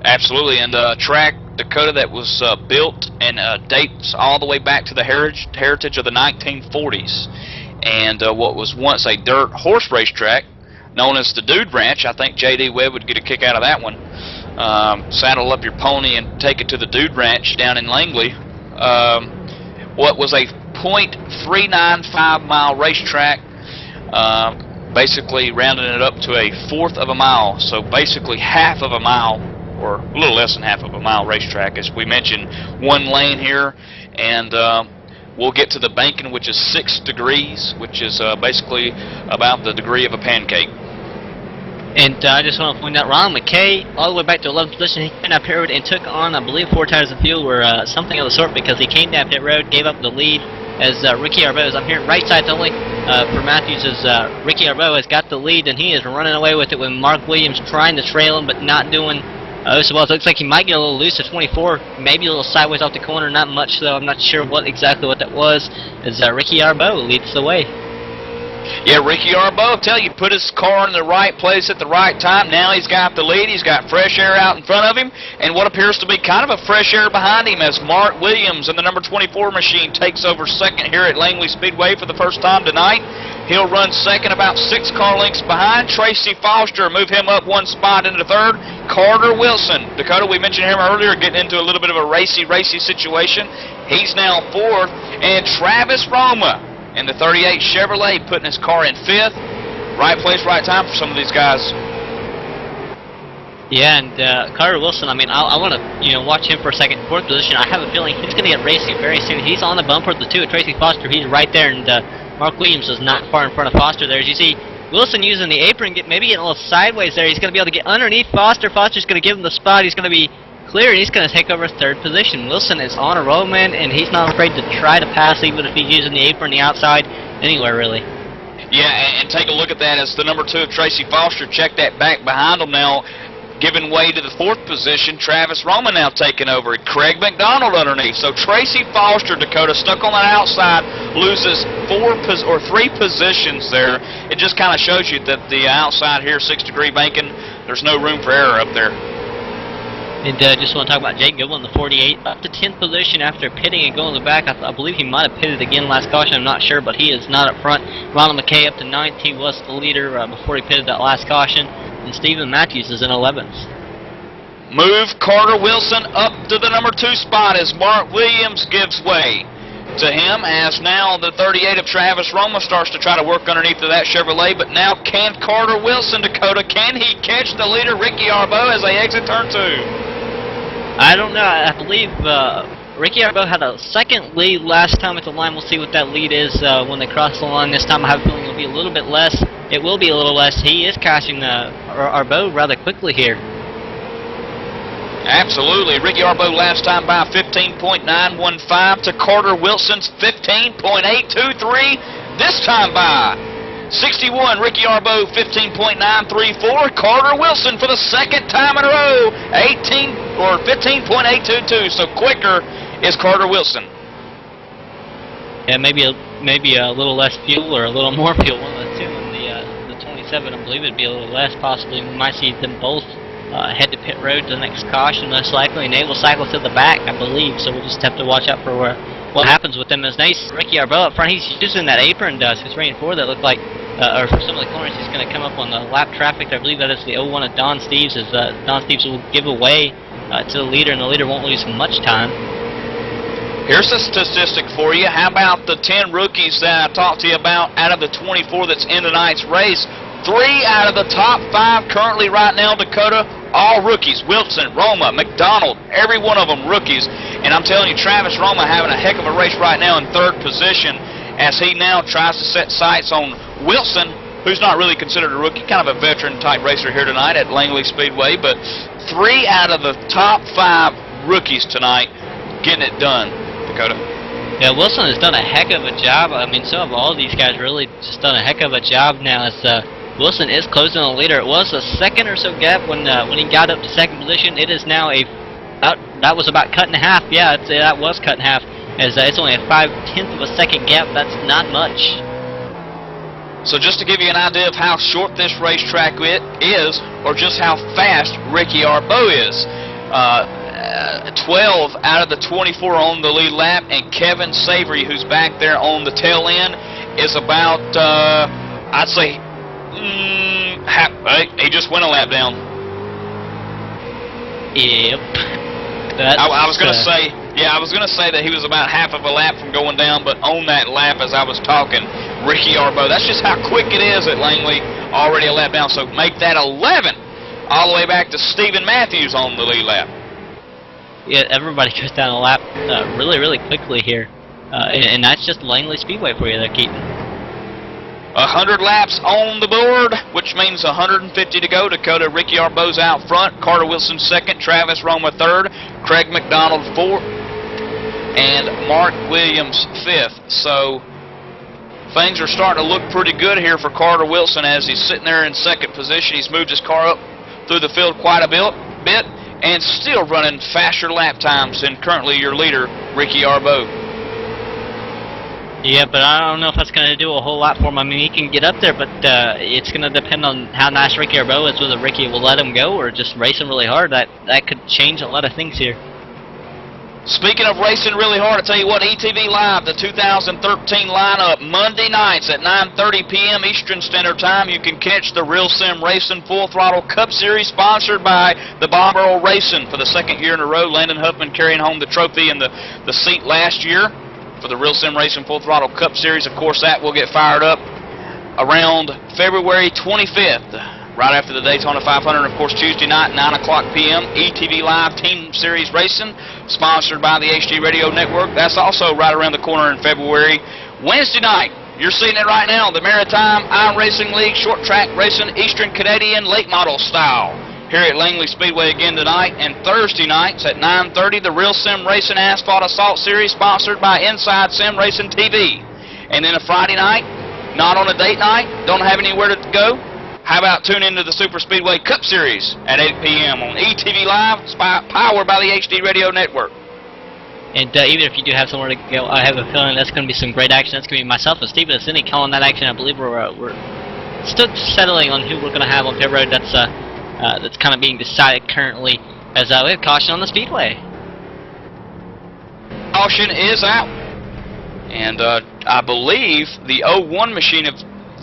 C: Absolutely, and track, Dakota, that was built and dates all the way back to the heritage of the 1940s, and what was once a dirt horse race track known as the Dude Ranch. I think J.D. Webb would get a kick out of that one. Saddle up your pony and take it to the Dude Ranch down in Langley. What was a .395 mile racetrack, basically rounding it up to a fourth of a mile, so basically half of a mile, or a little less than half of a mile racetrack. As we mentioned, one lane here, and we'll get to the banking, which is 6 degrees, which is basically about the degree of a pancake.
A: And I just want to point out, Ron McKay, all the way back to 11th position, he came down pit road and took on, I believe, 4 tires of fuel or something of the sort, because he came down pit road, gave up the lead as Ricky Arbeau, as I'm hearing right side only for Matthews, as Ricky Arbeau has got the lead, and he is running away with it with Mark Williams trying to trail him, but not doing so well. It looks like he might get a little loose at 24, maybe a little sideways off the corner, not much though. I'm not sure exactly what that was, as Ricky Arbeau leads the way.
B: Yeah, Ricky Arbeau, I tell you, put his car in the right place at the right time. Now he's got the lead. He's got fresh air out in front of him, and what appears to be kind of a fresh air behind him as Mark Williams in the number 24 machine takes over second here at Langley Speedway for the first time tonight. He'll run second, about 6 car lengths behind. Tracy Foster, move him up 1 spot into third. Carter Wilson, Dakota, we mentioned him earlier, getting into a little bit of a racy situation. He's now 4th, and Travis Roma in the 38 Chevrolet, putting his car in 5th. Right place, right time for some of these guys.
A: Yeah, and Carter Wilson, I mean, I want to watch him for a second. 4th position, I have a feeling he's going to get racing very soon. He's on the bumper of the 2 of Tracy Foster. He's right there, and Mark Williams is not far in front of Foster there. As you see, Wilson using the apron, maybe getting a little sideways there. He's going to be able to get underneath Foster. Foster's going to give him the spot. He's going to be clear, and he's going to take over 3rd position. Wilson is on a roll, man, and he's not afraid to try to pass, even if he's using the apron, the outside, anywhere really.
B: Yeah, and take a look at that as the number 2 of Tracy Foster. Check that back behind him now, giving way to the 4th position. Travis Roma now taking over. Craig McDonald underneath. So Tracy Foster, Dakota, stuck on that outside, loses 3 positions there. It just kind of shows you that the outside here, 6-degree banking, there's no room for error up there.
A: And just want to talk about Jake Goodwin, the 48, up to 10th position after pitting and going to the back. I believe he might have pitted again last caution, I'm not sure, but he is not up front. Ronald McKay up to 9th, he was the leader before he pitted that last caution. And Stephen Matthews is in 11th.
B: Move Carter Wilson up to the number 2 spot as Mark Williams gives way to him, as now the 38 of Travis Roma starts to try to work underneath of that Chevrolet. But now can Carter Wilson, Dakota, can he catch the leader Ricky Arbeau as they exit turn 2?
A: I don't know. I believe Ricky Arbeau had a 2nd lead last time at the line. We'll see what that lead is when they cross the line. This time I have a feeling it'll be a little bit less. It will be a little less. He is catching Arbeau rather quickly here.
B: Absolutely. Ricky Arbeau last time by 15.915 to Carter Wilson's 15.823. This time by 61, Ricky Arbeau 15.934. Carter Wilson for the 2nd time in a row, 15.822. So quicker is Carter Wilson.
A: Yeah, maybe a little less fuel or a little more fuel, one of the two. In the 27, I believe it'd be a little less possibly. We might see them both head to pit road to the next caution, most likely. And they will cycle to the back, I believe. So we'll just have to watch out for what happens with them. As nice, Ricky Arbeau up front, he's using that apron dust. He's running forward. That looked like, or for some of the corners, he's going to come up on the lap traffic. I believe that is the 01 of Don Steeves, as Don Steeves will give away to the leader, and the leader won't lose much time.
B: Here's a statistic for you. How about the 10 rookies that I talked to you about out of the 24 that's in tonight's race? 3 out of the top 5 currently right now, Dakota, all rookies. Wilson, Roma, McDonald, every one of them rookies. And I'm telling you, Travis Roma having a heck of a race right now in 3rd position as he now tries to set sights on Wilson, who's not really considered a rookie, kind of a veteran-type racer here tonight at Langley Speedway. But 3 out of the top 5 rookies tonight getting it done, Dakota.
A: Yeah, Wilson has done a heck of a job. I mean, so have all these guys really just done a heck of a job now as Wilson is closing on the leader. It was a 2nd or so gap when he got up to 2nd position. It is now that was about cut in half. Yeah, that was cut in half. As it's only a 5/10 of a second gap. That's not much.
B: So just to give you an idea of how short this racetrack is, or just how fast Ricky Arbeau is, 12 out of the 24 on the lead lap, and Kevin Savory, who's back there on the tail end, is about, I'd say, he just went a lap down.
A: Yep.
B: I was going to say, I was going to say that he was about half of a lap from going down, but on that lap as I was talking, Ricky Arbeau, that's just how quick it is at Langley, already a lap down. So make that 11, all the way back to Stephen Matthews on the lead lap.
A: Yeah, everybody goes down a lap really, really quickly here. And that's just Langley Speedway for you there, Keaton.
B: 100 laps on the board, which means 150 to go. Dakota, Ricky Arbeau's out front, Carter Wilson second, Travis Roma third, Craig McDonald fourth, and Mark Williams fifth. So things are starting to look pretty good here for Carter Wilson as he's sitting there in second position. He's moved his car up through the field quite a bit and still running faster lap times than currently your leader, Ricky Arbeau.
A: Yeah, but I don't know if that's going to do a whole lot for him. I mean, he can get up there, but it's going to depend on how nice Ricky Arbeau is, whether Ricky will let him go or just race him really hard. That could change a lot of things here.
B: Speaking of racing really hard, I tell you what, ETV Live, the 2013 lineup, Monday nights at 9:30 p.m. Eastern Standard Time. You can catch the Real Sim Racing Full Throttle Cup Series, sponsored by the MIRL Racing for the second year in a row. Landon Huffman carrying home the trophy and the seat last year for the Real Sim Racing Full Throttle Cup Series. Of course, that will get fired up around February 25th, right after the Daytona 500. Of course, Tuesday night, 9 o'clock p.m., ETV Live Team Series Racing, sponsored by the HD Radio Network. That's also right around the corner in February. Wednesday night, you're seeing it right now, the Maritime iRacing League Short Track Racing Eastern Canadian Late Model Style here at Langley Speedway again tonight. And Thursday nights at 9:30, the Real Sim Racing Asphalt Assault Series, sponsored by Inside Sim Racing TV. And then a Friday night, not on a date night, don't have anywhere to go, how about tune into the Super Speedway Cup Series at 8 p.m. on ETV Live, powered by the HD Radio Network.
A: And even if you do have somewhere to go, I have a feeling that's going to be some great action. That's going to be myself and Steve Cindy calling that action. I believe we're still settling on who we're going to have on pit road. That's kind of being decided currently, as we have caution on the Speedway.
B: Caution is out. And I believe the 01 machine of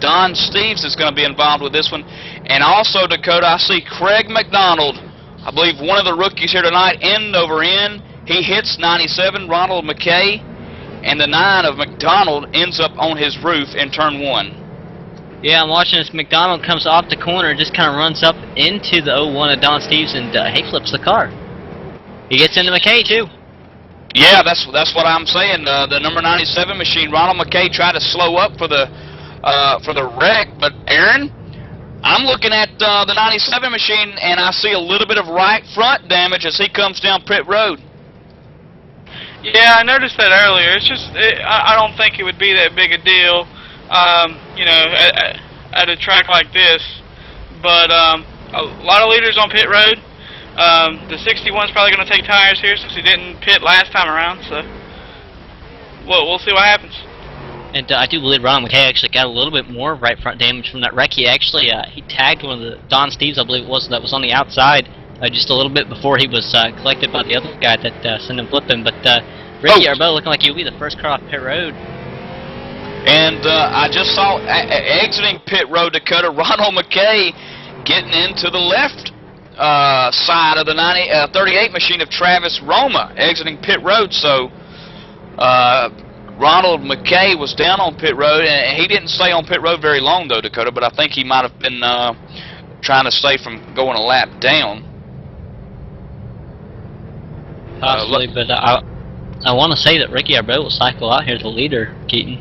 B: Don Steves is going to be involved with this one. And also, Dakota, I see Craig McDonald, I believe one of the rookies here tonight, end over end. He hits 97, Ronald McKay, and the 9 of McDonald ends up on his roof in turn 1.
A: Yeah, I'm watching as McDonald comes off the corner and just kind of runs up into the 01 of Don Steves and he flips the car. He gets into McKay, too.
B: Yeah, that's what I'm saying. The number 97 machine, Ronald McKay, tried to slow up for the wreck, but Aaron, I'm looking at the 97 machine and I see a little bit of right front damage as he comes down pit road.
C: Yeah, I noticed that earlier. It's just, I don't think it would be that big a deal, you know, at a track like this. But a lot of leaders on pit road. The 61's probably going to take tires here since he didn't pit last time around. So we'll see what happens.
A: And I do believe Ronald McKay actually got a little bit more right front damage from that wreck. He actually he tagged one of the Don Steves, I believe it was, that was on the outside just a little bit before he was collected by the other guy that sent him flipping. But Ricky Arbeau looking like he'll be the first car off pit road.
B: And I just saw exiting pit road, Dakota, Ronald McKay getting into the left side of the 38 machine of Travis Roma, exiting pit road. So Ronald McKay was down on pit road, and he didn't stay on pit road very long, though, Dakota, but I think he might have been trying to stay from going a lap down.
A: Possibly, but I want to say that Ricky Arbeau will cycle out here as the leader, Keaton.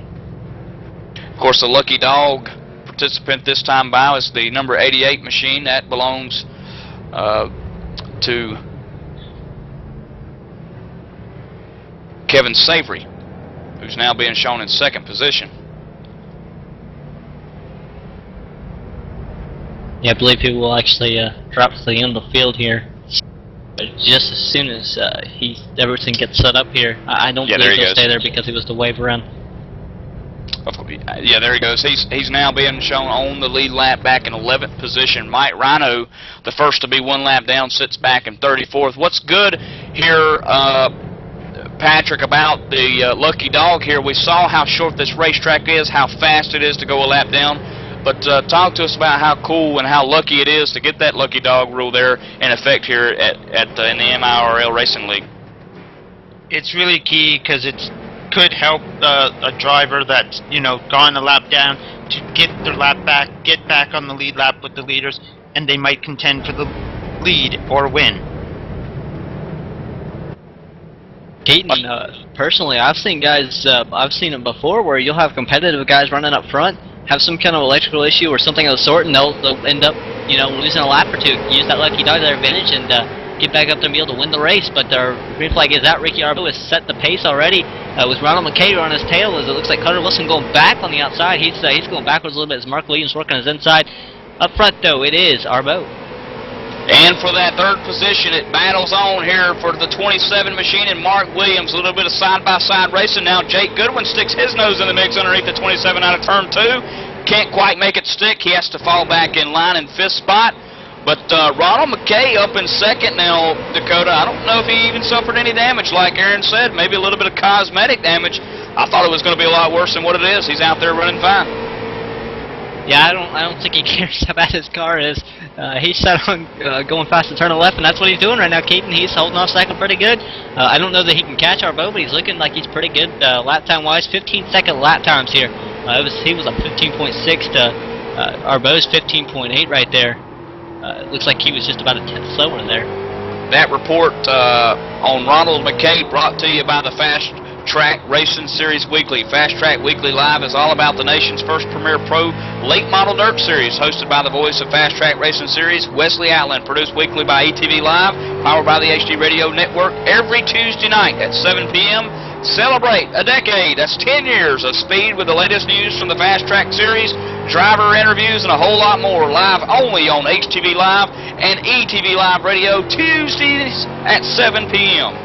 B: Of course, the lucky dog participant this time by is the number 88 machine. That belongs to Kevin Savory, who's now being shown in second position.
A: Yeah, I believe he will actually drop to the end of the field here. Just as soon as everything gets set up here. I don't believe he'll stay there because he was to wave around.
B: Yeah, there he goes. He's now being shown on the lead lap back in 11th position. Mike Rhino, the first to be one lap down, sits back in 34th. What's good here, Patrick, about the lucky dog here, we saw how short this racetrack is, how fast it is to go a lap down. But talk to us about how cool and how lucky it is to get that lucky dog rule there in effect here in the MIRL Racing League.
F: It's really key because it could help a driver that's, you know, gone a lap down to get their lap back, get back on the lead lap with the leaders, and they might contend for the lead or win.
A: Keaton, personally, I've seen guys, I've seen it before where you'll have competitive guys running up front, have some kind of electrical issue or something of the sort, and they'll end up, you know, losing a lap or two. Use that lucky dog to their advantage and get back up there and be able to win the race. But our green flag is out. Ricky Arbo has set the pace already with Ronald McKay on his tail. As it looks like Carter Wilson going back on the outside. He's going backwards a little bit as Mark Williams working on his inside. Up front, though, it is Arbo.
B: And for that third position, it battles on here for the 27 machine and Mark Williams. A little bit of side-by-side racing now. Jake Goodwin sticks his nose in the mix underneath the 27 out of turn 2. Can't quite make it stick. He has to fall back in line in 5th spot. But Ronald McKay up in 2nd now, Dakota. I don't know if he even suffered any damage, like Aaron said. Maybe a little bit of cosmetic damage. I thought it was going to be a lot worse than what it is. He's out there running fine.
A: Yeah, I don't think he cares how bad his car is. He's set on going fast to turn left, and that's what he's doing right now, Keaton. He's holding off second pretty good. I don't know that he can catch Arbo, but he's looking like he's pretty good lap time-wise. 15-second lap times here. He was a 15.6 to Arbo's 15.8 right there. It looks like he was just about a tenth slower there.
B: That report on Ronald McKay brought to you by the Fast Track Racing Series Weekly. Fast Track Weekly Live is all about the nation's first premier pro late model dirt series, hosted by the voice of Fast Track Racing Series, Wesley Outland, produced weekly by ETV Live, powered by the HD Radio Network, every Tuesday night at 7 p.m. Celebrate a decade. That's 10 years of speed with the latest news from the Fast Track Series, driver interviews, and a whole lot more, live only on HTV Live and ETV Live Radio, Tuesdays at 7 p.m.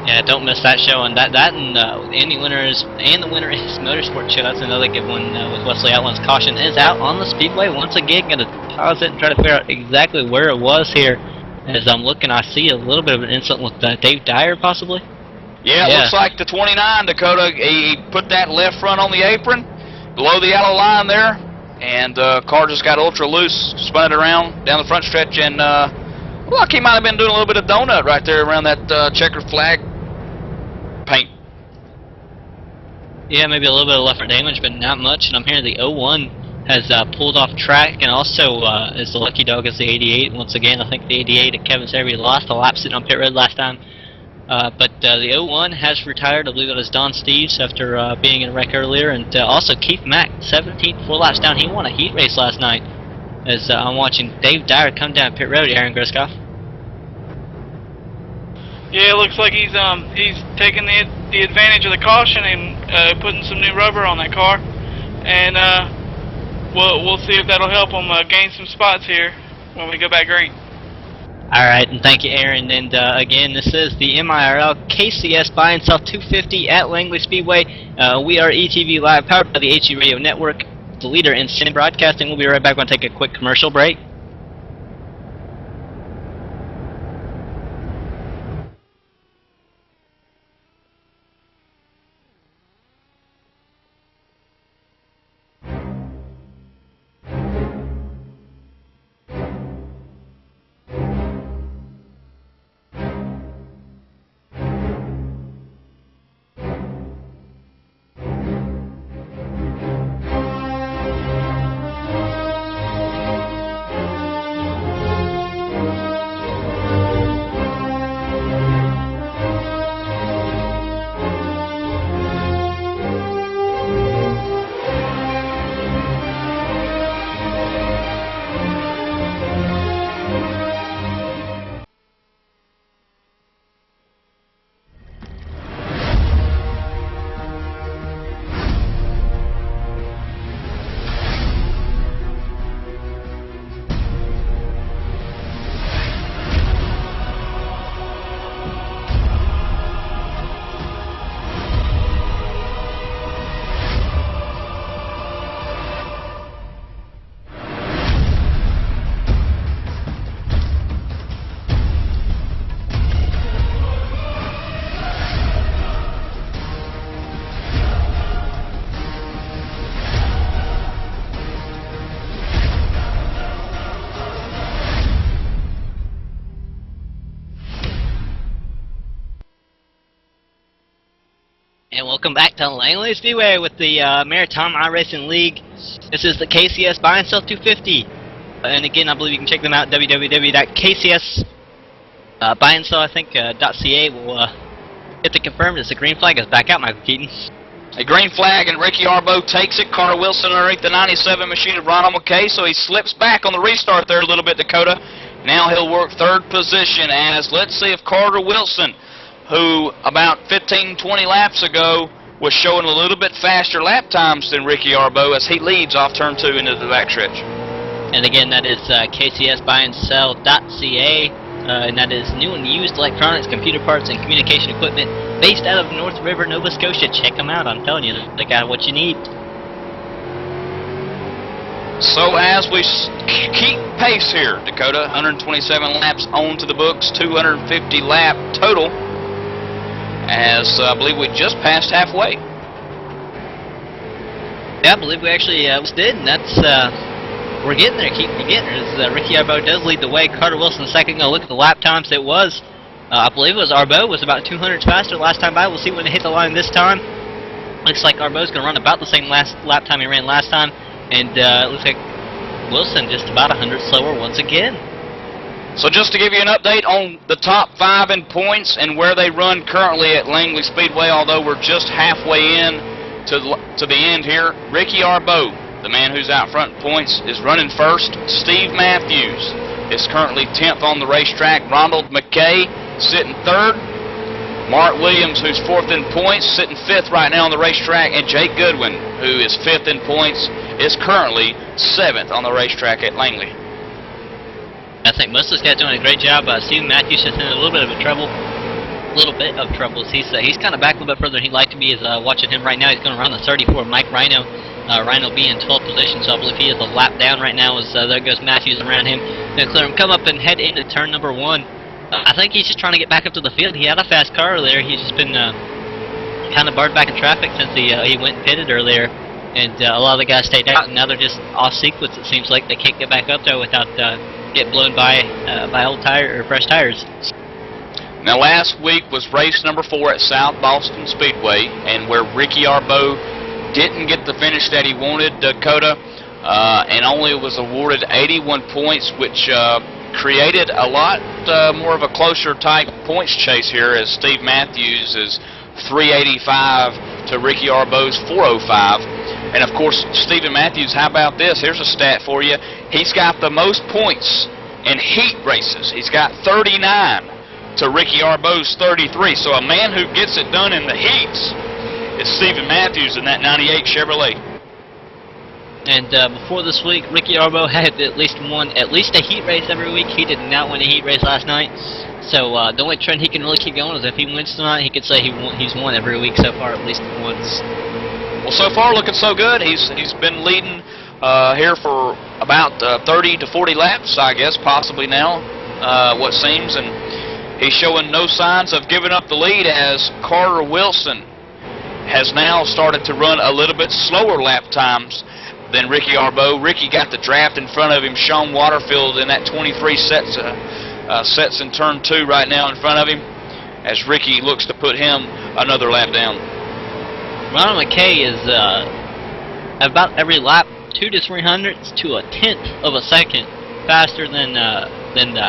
A: Yeah, don't miss that show. And that and Andy Winters and the Winter is Motorsport show. That's another good one with Wesley Outland's caution is out on the Speedway once again. Going to pause it and try to figure out exactly where it was here. As I'm looking, I see a little bit of an incident with Dave Dyer, possibly.
B: Yeah, it looks like the 29, Dakota. He put that left front on the apron, below the yellow line there, and car just got ultra loose, spun it around down the front stretch, and looked like he might have been doing a little bit of donut right there around that checkered flag paint.
A: Yeah, maybe a little bit of left damage, but not much. And I'm hearing the 01 has pulled off track, and also is the lucky dog is the 88. Once again, I think the 88 at Kevin Sabre lost a lap sitting on pit road last time. But the 01 has retired. I believe it was Don Steves after being in a wreck earlier. And also Keith Mack, 17th, 4 laps down. He won a heat race last night. As I'm watching Dave Dyer come down pit road, Aaron Groskoff.
C: Yeah, it looks like he's taking the advantage of the caution and putting some new rubber on that car. And we'll see if that'll help him gain some spots here when we go back green.
A: Alright, and thank you, Aaron. And again, this is the MIRL KCS Buy and Sell 250 at Langley Speedway. We are ETV Live, powered by the HD Radio Network, the leader in sim broadcasting. We'll be right back. We're going to take a quick commercial break. And welcome back to Langley Speedway with the Maritime iRacing League. This is the KCS Buy and Sell 250. And again, I believe you can check them out at www.kcs.buyandsell.ca. We'll get to confirm that the green flag is back out, Michael Keaton.
B: A green flag, and Ricky Arbo takes it. Carter Wilson underneath the 97 machine of Ronald McKay, so he slips back on the restart there a little bit, Dakota. Now he'll work third position as, let's see if Carter Wilson, who about 15, 20 laps ago was showing a little bit faster lap times than Ricky Arbo as he leads off turn 2 into the backstretch.
A: And again, that is kcsbuyandsell.ca. And that is new and used electronics, computer parts, and communication equipment based out of North River, Nova Scotia. Check them out. I'm telling you, they got what you need.
B: So as we keep pace here, Dakota, 127 laps on to the books, 250 lap total, as I believe we just passed halfway.
A: Yeah, I believe we actually did, and that's... we're getting there, keep getting there. Ricky Arbo does lead the way. Carter Wilson second. Gonna look at the lap times. It was, I believe it was Arbo was about 200 faster last time by. We'll see when they hit the line this time. Looks like Arbo's gonna run about the same lap time he ran last time, and it looks like Wilson just about 100 slower once again.
B: So just to give you an update on the top 5 in points and where they run currently at Langley Speedway, although we're just halfway in to the end here, Ricky Arbo, the man who's out front in points, is running first. Steve Matthews is currently 10th on the racetrack. Ronald McKay sitting 3rd. Mark Williams, who's 4th in points, sitting 5th right now on the racetrack. And Jake Goodwin, who is 5th in points, is currently 7th on the racetrack at Langley.
A: I think most of those guys doing a great job. Steve Matthews just in a little bit of trouble. He's kind of back a little bit further than he'd like to be. Is watching him right now. He's going to run the 34. Mike Rhino. Rhino be in 12th position, so I believe he is a lap down right now as there goes Matthews around him. They'll clear him, come up and head into turn number 1. I think he's just trying to get back up to the field. He had a fast car earlier. He's just been kind of barred back in traffic since he went and pitted earlier. And a lot of the guys stayed out, and now they're just off sequence. It seems like they can't get back up there without getting blown by old tire or fresh tires.
B: Now last week was race number 4 at South Boston Speedway, and where Ricky Arbo didn't get the finish that he wanted, Dakota, and only was awarded 81 points, which created a lot more of a closer type points chase here, as Steve Matthews is 385 to Ricky Arbo's 405. And of course, Stephen Matthews, how about this? Here's a stat for you. He's got the most points in heat races. He's got 39 to Ricky Arbo's 33. So a man who gets it done in the heats is Stephen Matthews in that 98 Chevrolet.
A: And before this week, Ricky Arbo had at least a heat race every week. He did not win a heat race last night. So the only trend he can really keep going is if he wins tonight, he could say he's won every week so far, at least once.
B: Well, so far looking so good. He's been leading here for about 30 to 40 laps, I guess, possibly now, what seems. And he's showing no signs of giving up the lead as Carter Wilson has now started to run a little bit slower lap times than Ricky Arbo. Ricky got the draft in front of him. Sean Waterfield in that 23 sets in turn 2 right now in front of him, as Ricky looks to put him another lap down.
A: Ronald McKay is about every lap 2 to 300ths to a tenth of a second faster than I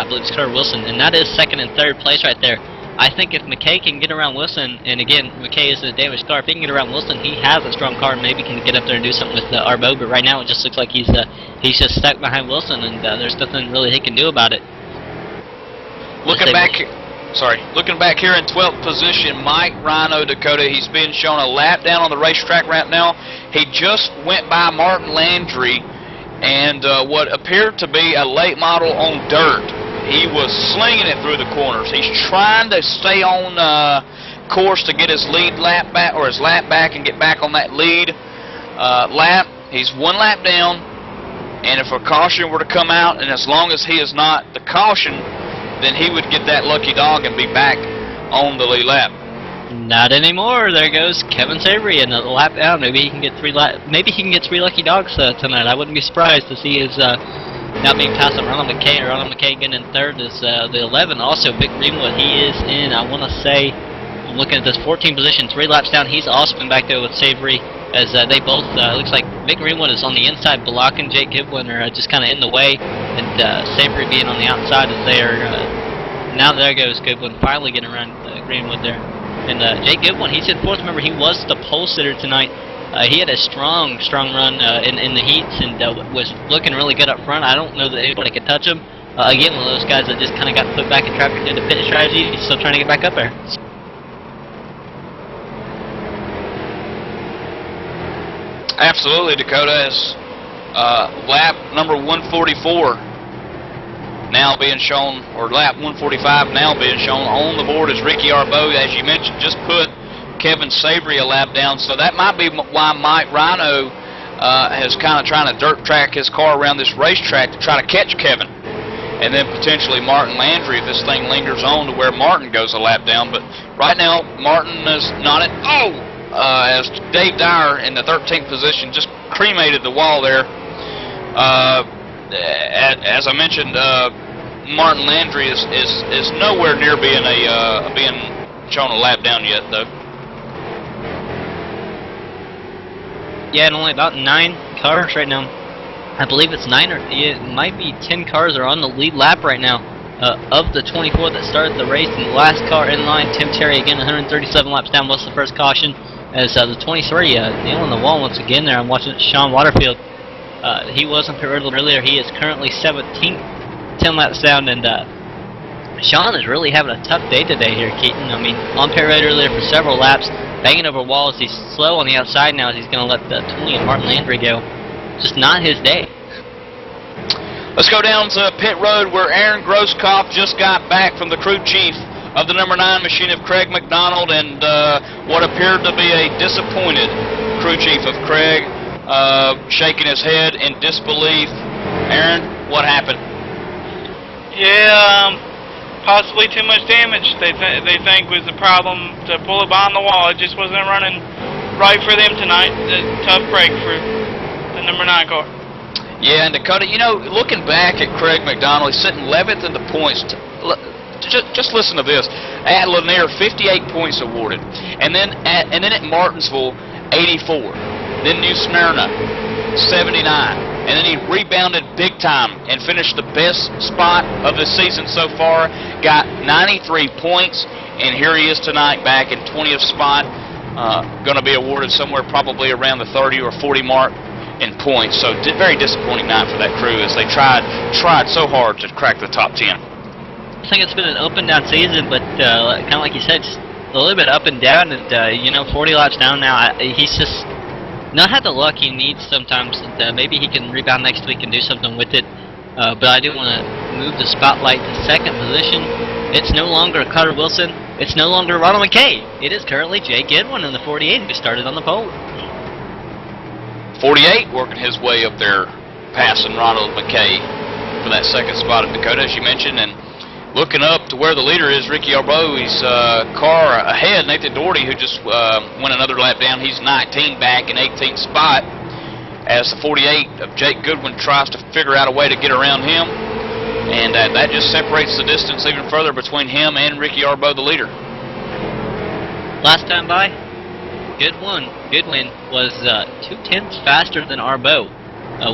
A: believe it's Carter Wilson, and that is second and third place right there. I think if McKay can get around Wilson, and again, McKay is a damaged car, if he can get around Wilson, he has a strong car, maybe can get up there and do something with Arbo, but right now it just looks like he's just stuck behind Wilson, and there's nothing really he can do about it.
B: Looking back here in 12th position, Mike Rhino, Dakota, he's being shown a lap down on the racetrack right now. He just went by Martin Landry and what appeared to be a late model on dirt. He was slinging it through the corners. He's trying to stay on course to get his lead lap back, or his lap back, and get back on that lead lap. He's 1 lap down, and if a caution were to come out, and as long as he is not the caution, then he would get that lucky dog and be back on the lead lap.
A: Not anymore. There goes Kevin Savory in a lap down. Maybe he can get 3 lucky dogs tonight. I wouldn't be surprised to see his now being passed on Ronald McKay. Ronald McKay getting in third is the 11. Also, Vic Greenwood, he is in, I want to say, I'm looking at this 14 position, 3 laps down. He's also been back there with Savory, as they both, looks like Vic Greenwood is on the inside blocking Jake Giblin, or just kind of in the way, and Savory being on the outside as they are, now there goes Giblin finally getting around Greenwood there. And Jake Goodwin, he's in fourth. Remember, he was the pole sitter tonight. He had a strong run in the heats and was looking really good up front. I don't know that anybody could touch him. Again, one of those guys that just kind of got put back in traffic due to pit strategy. He's still trying to get back up there.
B: Absolutely, Dakota, as lap number 144 now being shown, or lap 145 now being shown on the board as Ricky Arbeau, as you mentioned, just put Kevin Savory a lap down. So that might be why Mike Rhino is kind of trying to dirt track his car around this racetrack to try to catch Kevin. And then potentially Martin Landry if this thing lingers on to where Martin goes a lap down. But right now, Martin is not at... as Dave Dyer in the 13th position just cremated the wall there. As I mentioned, Martin Landry is nowhere near being being shown a lap down yet, though.
A: Yeah, and only about 9 cars right now. I believe it's 9 or it might be 10 cars are on the lead lap right now. Of the 24 that started the race, and the last car in line, Tim Terry, again 137 laps down, was the first caution. As the 23 nailing the wall once again there. I'm watching Sean Waterfield. He was on pit road earlier. He is currently 17th, 10 laps down, and Sean is really having a tough day today here, Keaton. I mean, on pit road earlier for several laps, banging over walls. He's slow on the outside now as he's going to let the 20 and Martin Landry go. Just not his day.
B: Let's go down to pit road where Aaron Grosskopf just got back from the crew chief of the number 9 machine of Craig McDonald, and what appeared to be a disappointed crew chief of Craig, shaking his head in disbelief. Aaron, what happened?
C: Yeah, possibly too much damage. They think was the problem to pull it behind the wall. It just wasn't running right for them tonight. A tough break for the number 9 car.
B: Yeah, and Dakota, you know, looking back at Craig McDonald, he's sitting 11th in the points. Just listen to this. At Lanier, 58 points awarded, and then at Martinsville, 84. Then New Smyrna, 79, and then he rebounded big time and finished the best spot of the season so far. Got 93 points, and here he is tonight back in 20th spot. Going to be awarded somewhere probably around the 30 or 40 mark in points. So very disappointing night for that crew as they tried so hard to crack the top 10.
A: I think it's been an up and down season, but kind of like you said, just a little bit up and down. And you know, 40 laps down now. He's just not had the luck he needs sometimes. And, maybe he can rebound next week and do something with it. But I do want to move the spotlight to second position. It's no longer Carter Wilson. It's no longer Ronald McKay. It is currently Jake Goodwin in the 48 who started on the pole.
B: 48 working his way up there, passing Ronald McKay for that second spot at Dakota, as you mentioned, and looking up to where the leader is, Ricky Arbeau. He's car ahead, Nathan Doherty, who just went another lap down. He's 19 back in 18th spot as the 48 of Jake Goodwin tries to figure out a way to get around him, and that just separates the distance even further between him and Ricky Arbeau, the leader.
A: Last time by, Goodwin was 2/10 faster than Arbeau.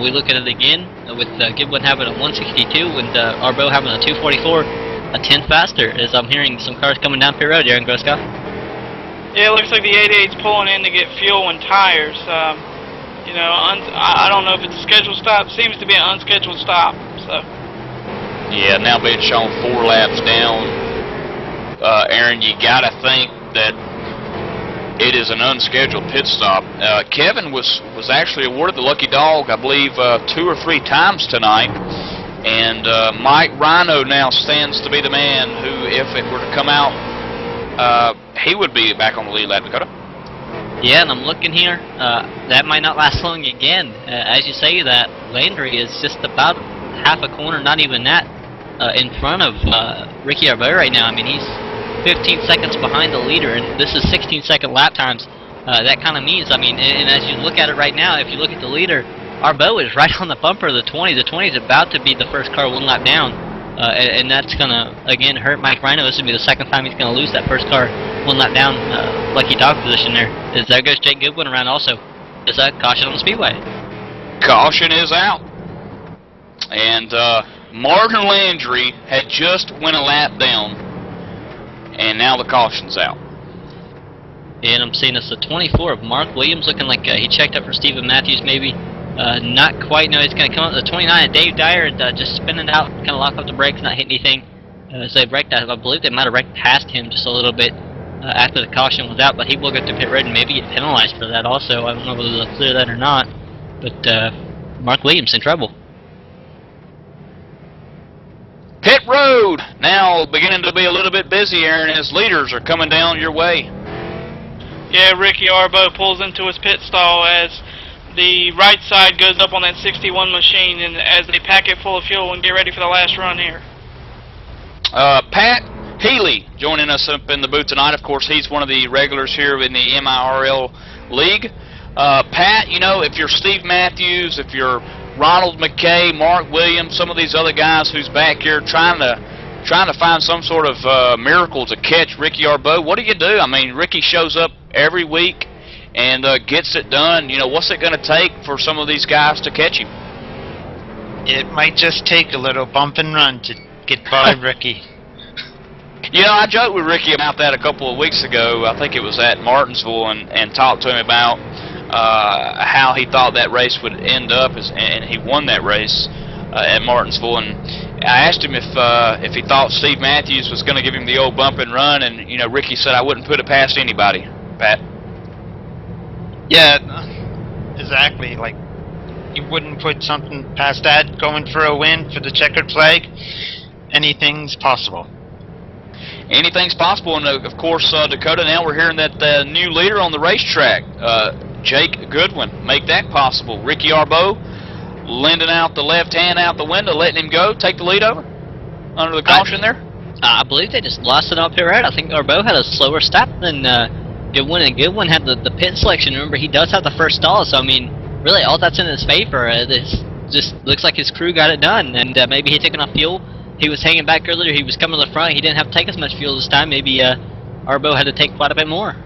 A: We look at it again with Goodwin having a 162 and Arbeau having a 244, a 10 faster. As I'm hearing some cars coming down pit road, Aaron Grosskopf.
C: Yeah, it looks like the 88's pulling in to get fuel and tires. You know, I don't know if it's a scheduled stop. Seems to be an unscheduled stop. So.
B: Yeah, now being shown 4 laps down. Aaron, you gotta think that it is an unscheduled pit stop. Kevin was actually awarded the lucky dog, I believe, 2 or 3 times tonight. And Mike Rhino now stands to be the man who, if it were to come out, he would be back on the lead lap, Dakota.
A: Yeah, and I'm looking here. That might not last long again. As you say that, Landry is just about half a corner, not even that, in front of Ricky Arbeau right now. I mean, he's 15 seconds behind the leader, and this is 16-second lap times. That kind of means, I mean, and as you look at it right now, if you look at the leader, Arbeau is right on the bumper of the 20. The 20 is about to be the first car 1 lap down, and that's going to, again, hurt Mike Rhino. This will be the second time he's going to lose that first car 1 lap down, lucky dog position there. As there goes Jake Goodwin around also. Is that caution on the Speedway?
B: Caution is out. And Martin Landry had just went a lap down, and now the caution's out.
A: And I'm seeing this a 24 of Mark Williams, looking like he checked up for Stephen Matthews maybe. Not quite. No, he's going to come up to the 29 of Dave Dyer, just spinning out, kind of lock up the brakes, not hitting anything. So they wrecked that. I believe they might have wrecked past him just a little bit after the caution was out, but he will go to pit road and maybe get penalized for that also. I don't know whether they'll clear that or not. But Mark Williams in trouble.
B: Pit road now beginning to be a little bit busy, Aaron, as leaders are coming down your way.
C: Yeah, Ricky Arbo pulls into his pit stall as the right side goes up on that 61 machine, and as they pack it full of fuel and get ready for the last run here.
B: Pat Healy joining us up in the booth tonight. Of course, he's one of the regulars here in the MIRL League. Pat, you know, if you're Steve Matthews, if you're Ronald McKay, Mark Williams, some of these other guys who's back here trying to find some sort of miracle to catch Ricky Arbo, what do you do? I mean, Ricky shows up every week and gets it done. You know, what's it going to take for some of these guys to catch him?
F: It might just take a little bump and run to get by Ricky.
B: You know, I joked with Ricky about that a couple of weeks ago. I think it was at Martinsville, and talked to him about how he thought that race would end up, and he won that race at Martinsville. And I asked him if he thought Steve Matthews was going to give him the old bump and run, and you know, Ricky said, I wouldn't put it past anybody. Pat.
F: Yeah, exactly. Like, you wouldn't put something past that. Going for a win for the checkered flag, anything's possible.
B: Anything's possible, and of course, Dakota, now we're hearing that new leader on the racetrack, Jake Goodwin, make that possible. Ricky Arbo lending out the left hand out the window, letting him go, take the lead over under the caution there.
A: I believe they just lost it on pit road. I think Arbo had a slower stop than Goodwin, and Goodwin had the pit selection. Remember, he does have the first stall, so I mean, really, all that's in his favor. This just looks like his crew got it done, and maybe he took enough fuel. He was hanging back earlier. He was coming to the front. He didn't have to take as much fuel this time. Maybe Arbo had to take quite a bit more.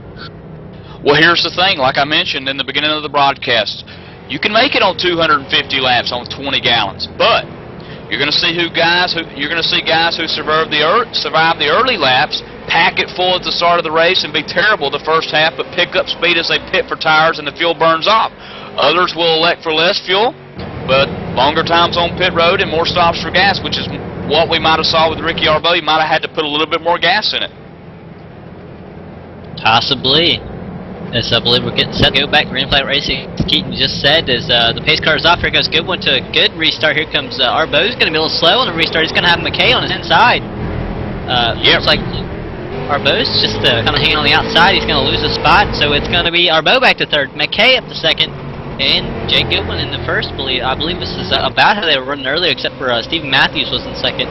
B: Well, here's the thing. Like I mentioned in the beginning of the broadcast, you can make it on 250 laps on 20 gallons, but you're going to see guys who survive the early laps, pack it full at the start of the race, and be terrible the first half, but pick up speed as they pit for tires and the fuel burns off. Others will elect for less fuel, but longer times on pit road and more stops for gas, which is what we might have saw with Ricky Arbo. He might have had to put a little bit more gas in it.
A: Possibly. As I believe we're getting set to go back. Green flag racing, as Keaton just said, as the pace car is off. Here goes Goodwin to a good restart. Here comes Arbo. He's going to be a little slow on the restart. He's going to have McKay on his inside. Looks like Arbo's just kind of hanging on the outside. He's going to lose a spot, so it's going to be Arbo back to third, McKay up to second, and Jake Goodwin in the first. I believe this is about how they were running earlier, except for Stephen Matthews was in second.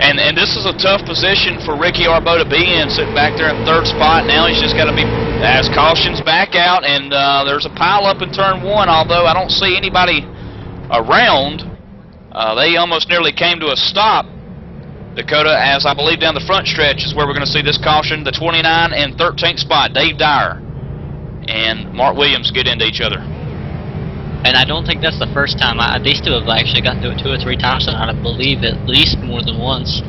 B: And this is a tough position for Ricky Arbo to be in, sitting back there in third spot. Now he's just got to be, as caution's back out, and there's a pile up in turn one, although I don't see anybody around. They almost nearly came to a stop, Dakota, as I believe down the front stretch is where we're going to see this caution, the 29 and 13th spot, Dave Dyer and Mark Williams get into each other.
A: And I don't think that's the first time. These two have actually got to it 2 or 3 times tonight. I believe at least more than once.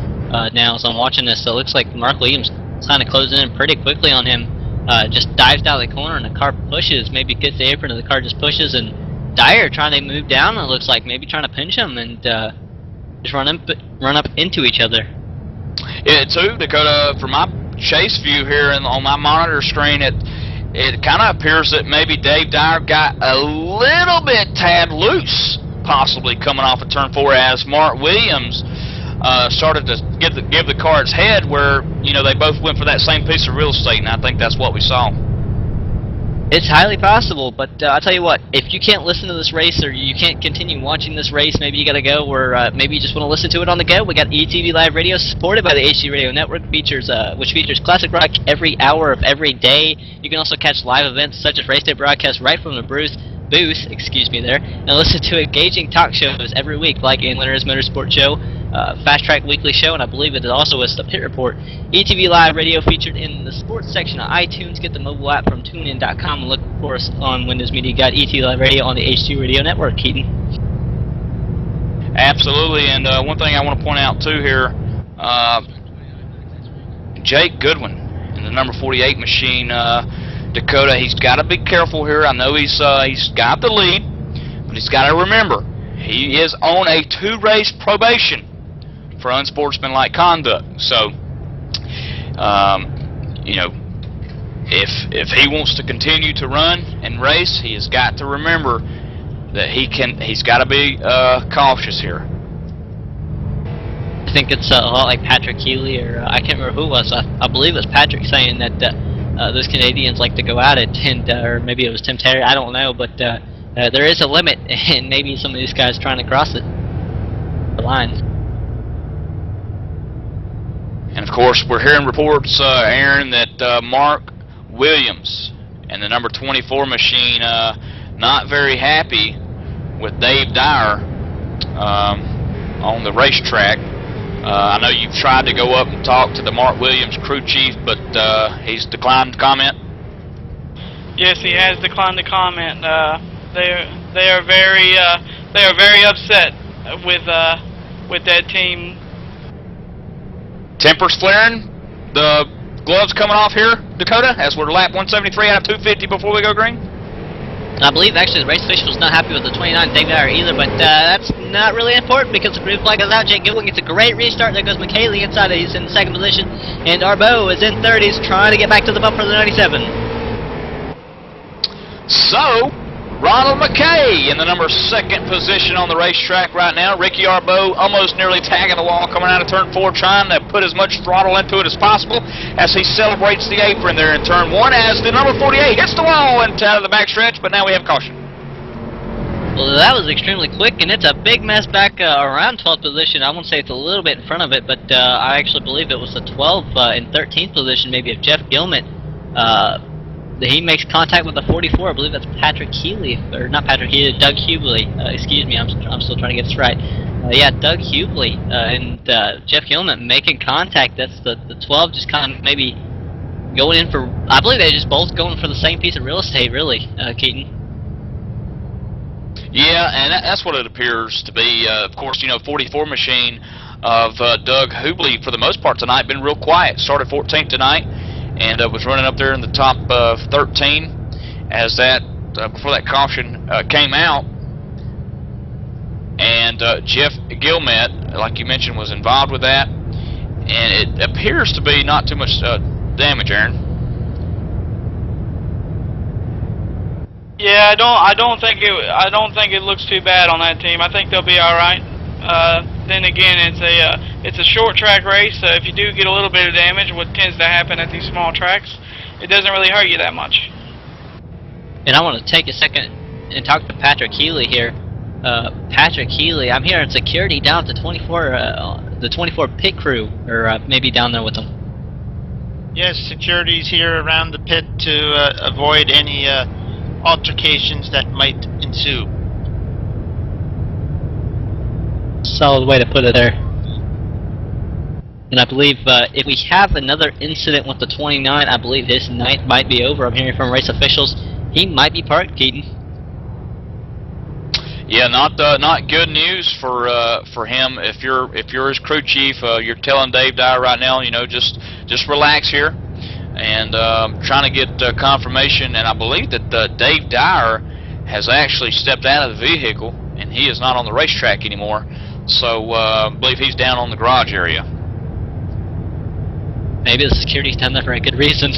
A: Now, as I'm watching this, it looks like Mark Williams kind of closing in pretty quickly on him. Just dives out of the corner, and the car pushes. Maybe gets the apron, and the car just pushes. And Dyer trying to move down, and it looks like maybe trying to pinch him and just run up into each other.
B: Yeah, too, Dakota, from my chase view here on my monitor screen, it kind of appears that maybe Dave Dyer got a little bit tad loose, possibly coming off of turn 4, as Mark Williams started to give the car its head, where they both went for that same piece of real estate, and I think that's what we saw.
A: It's highly possible, but I'll tell you what, if you can't listen to this race, or you can't continue watching this race, maybe you gotta go, or maybe you just want to listen to it on the go. We got ETV Live Radio, supported by the HD Radio Network, which features classic rock every hour of every day. You can also catch live events such as race day broadcasts right from the booth, and listen to engaging talk shows every week, like Ian Leonard's Motorsport Show, Fast Track Weekly Show, and I believe it also is the Pit Report. ETV Live Radio featured in the sports section of iTunes. Get the mobile app from TuneIn.com and look for us on Windows Media Guide, ETV Live Radio on the HD Radio Network. Keaton.
B: Absolutely, and one thing I want to point out too here, Jake Goodwin in the number 48 machine, Dakota. He's got to be careful here. I know he's got the lead, but he's got to remember he is on a 2-race probation for unsportsmanlike conduct. So, you know, if he wants to continue to run and race, he has got to remember that he's got to be cautious here.
A: I think it's a lot like Patrick Healy, or I can't remember who it was. I believe it was Patrick saying that those Canadians like to go at it, and or maybe it was Tim Terry. I don't know, but there is a limit, and maybe some of these guys trying to cross it, the line.
B: And of course, we're hearing reports, Aaron, that Mark Williams and the number 24 machine not very happy with Dave Dyer on the racetrack. I know you've tried to go up and talk to the Mark Williams crew chief, but he's declined to comment.
C: Yes, he has declined to comment. They are very upset with that team.
B: Tempers flaring. The gloves coming off here, Dakota, as we're lap 173 out of 250 before we go green.
A: I believe actually the race official's not happy with the 29 Dave Dyer either, but that's not really important because the green flag is out. Jake Gilwin gets a great restart. There goes McKaylee inside. He's in second position, and Arbeau is in third. He's trying to get back to the bumper of the 97.
B: So, Ronald McKay in the number 2nd position on the racetrack right now. Ricky Arbeau almost nearly tagging the wall coming out of turn 4, trying to put as much throttle into it as possible as he celebrates the apron there in turn 1 as the number 48 hits the wall and out of the backstretch, but now we have caution.
A: Well, that was extremely quick, and it's a big mess back around 12th position. I won't say it's a little bit in front of it, but I actually believe it was the 12th and 13th position maybe of Jeff Gilman. He makes contact with the 44. I believe that's Patrick Healy, or not Patrick Healy, Doug Hubley. Excuse me, I'm still trying to get this right. Yeah, Doug Hubley and Jeff Gilman making contact. That's the 12 just kind of maybe going in for. I believe they're just both going for the same piece of real estate, really, Keaton.
B: Yeah, and that's what it appears to be. Of course, you know, 44 machine of Doug Hubley for the most part tonight been real quiet. Started 14th tonight. And was running up there in the top 13 as that before that caution came out. And Jeff Gilmet, like you mentioned, was involved with that. And it appears to be not too much damage, Aaron.
C: Yeah, I don't think it looks too bad on that team. I think they'll be all right. Then again, it's a short track race, so if you do get a little bit of damage, what tends to happen at these small tracks, it doesn't really hurt you that much.
A: And I want to take a second and talk to Patrick Healy here. Patrick Healy, I'm hearing security down to 24, the 24 pit crew, or maybe down there with them.
F: Yes, security's here around the pit to avoid any altercations that might ensue.
A: Solid way to put it there. And I believe if we have another incident with the 29, I believe his night might be over. I'm hearing from race officials he might be parked, Keaton.
B: Yeah, not good news for him. If you're his crew chief, you're telling Dave Dyer right now, you know, just relax here, and trying to get confirmation. And I believe that Dave Dyer has actually stepped out of the vehicle, and he is not on the racetrack anymore. So I believe he's down on the garage area.
A: Maybe the security's done that for a good reason.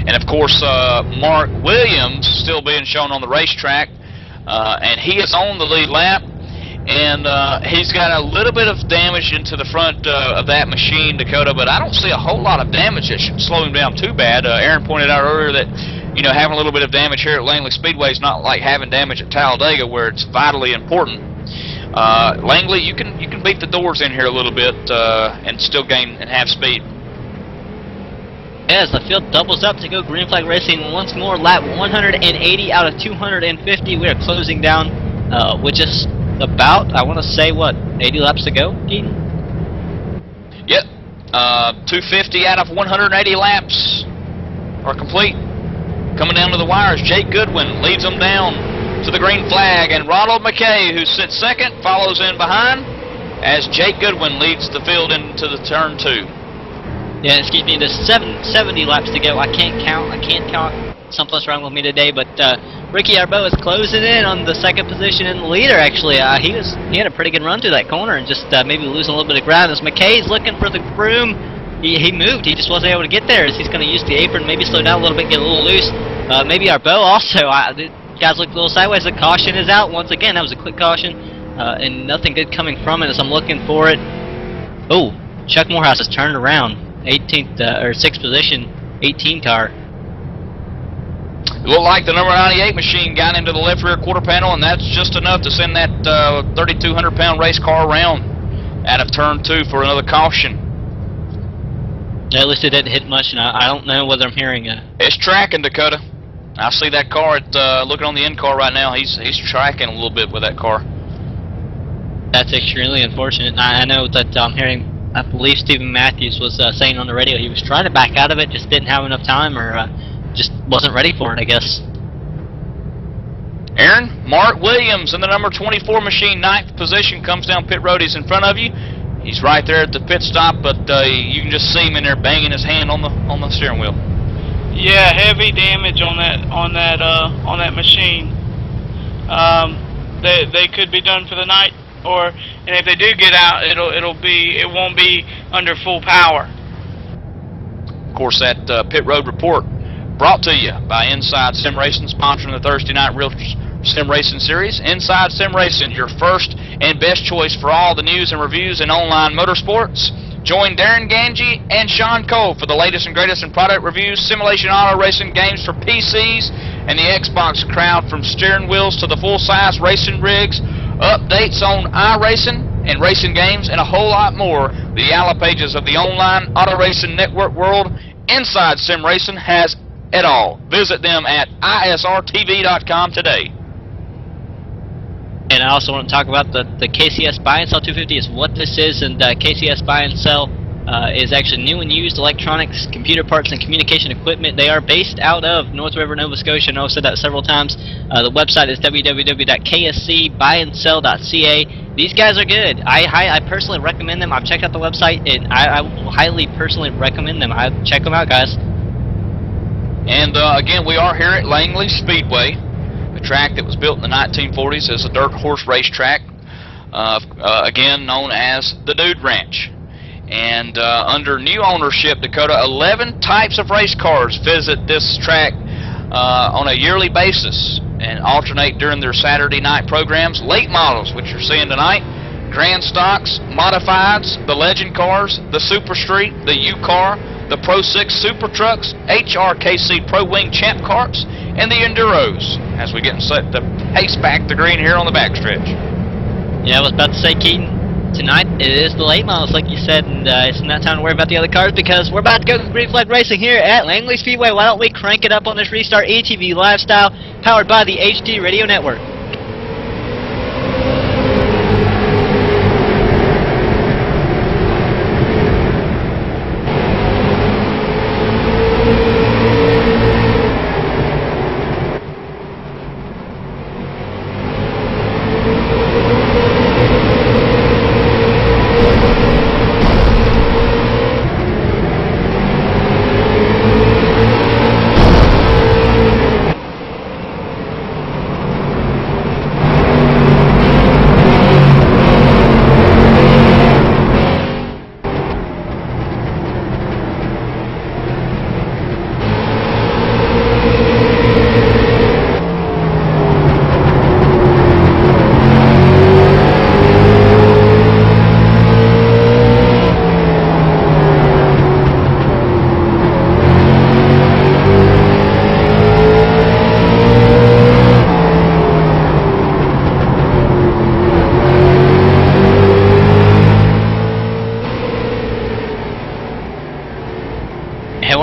B: And of course, Mark Williams still being shown on the racetrack, and he is on the lead lap, and he's got a little bit of damage into the front of that machine, Dakota, but I don't see a whole lot of damage that should slow him down too bad. Aaron pointed out earlier that, you know, having a little bit of damage here at Langley Speedway is not like having damage at Talladega, where it's vitally important. Langley, you can beat the doors in here a little bit and still gain and have speed.
A: As the field doubles up to go green flag racing once more, lap 180 out of 250. We are closing down with just about, I want to say, what, 80 laps to go, Keaton?
B: Yep. 250 out of 180 laps are complete. Coming down to the wires, Jake Goodwin leads them down to the green flag, and Ronald McKay, who sits second, follows in behind as Jake Goodwin leads the field into the turn 2.
A: Yeah, excuse me, there's 70 laps to go. I can't count. Something's wrong with me today, but Ricky Arbeau is closing in on the second position in the leader, actually. He had a pretty good run through that corner and just maybe losing a little bit of ground. As McKay's looking for the broom, he moved. He just wasn't able to get there as he's going to use the apron, maybe slow down a little bit, get a little loose. Maybe Arbeau also. The guys look a little sideways. The caution is out once again. That was a quick caution, and nothing good coming from it as I'm looking for it. Oh, Chuck Morehouse has turned around. 18th or 6th position, 18 car.
B: It looked like the number 98 machine got into the left rear quarter panel, and that's just enough to send that 3,200-pound race car around out of turn 2 for another caution.
A: At least it didn't hit much, and I don't know whether I'm hearing a...
B: It's tracking, Dakota. I see that car looking on the end car right now. He's tracking a little bit with that car.
A: That's extremely unfortunate. I know that I'm hearing, I believe Stephen Matthews was saying on the radio he was trying to back out of it, just didn't have enough time, or just wasn't ready for it, I guess.
B: Aaron, Mark Williams in the number 24 machine, 9th position, comes down pit road. He's in front of you. He's right there at the pit stop, but you can just see him in there banging his hand on the steering wheel.
C: Yeah, heavy damage on that machine. They could be done for the night, and if they do get out, it won't be under full power.
B: Of course, that pit road report brought to you by Inside Sim Racing, sponsoring the Thursday Night Real Sim Racing Series. Inside Sim Racing, your first and best choice for all the news and reviews in online motorsports. Join Darren Ganji and Sean Cole for the latest and greatest in product reviews, simulation auto racing games for PCs and the Xbox crowd, from steering wheels to the full-size racing rigs, updates on iRacing and racing games, and a whole lot more. The yellow pages of the online auto racing network world. Inside Sim Racing has it all. Visit them at isrtv.com today.
A: And I also want to talk about the KCS Buy and Sell 250 is what this is, and KCS Buy and Sell is actually new and used electronics, computer parts, and communication equipment. They are based out of North River, Nova Scotia. I know I've said that several times. The website is www.kscbuyandSell.ca. These guys are good. I personally recommend them. I've checked out the website, and I will highly personally recommend them. Check them out, guys.
B: And again, we are here at Langley Speedway, a track that was built in the 1940s as a dirt horse racetrack, again known as the Dude Ranch. And under new ownership, Dakota, 11 types of race cars visit this track on a yearly basis and alternate during their Saturday night programs. Late models, which you're seeing tonight, Grand Stocks, Modifieds, the Legend cars, the Super Street, the U-Car, the Pro 6 Super Trucks, HRKC Pro Wing Champ Carts, and the Enduros, as we get set to pace back the green here on the backstretch.
A: Yeah, I was about to say, Keaton, tonight it is the late models, like you said, and it's not time to worry about the other cars because we're about to go green flag racing here at Langley Speedway. Why don't we crank it up on this Restart ATV Lifestyle, powered by the HD Radio Network.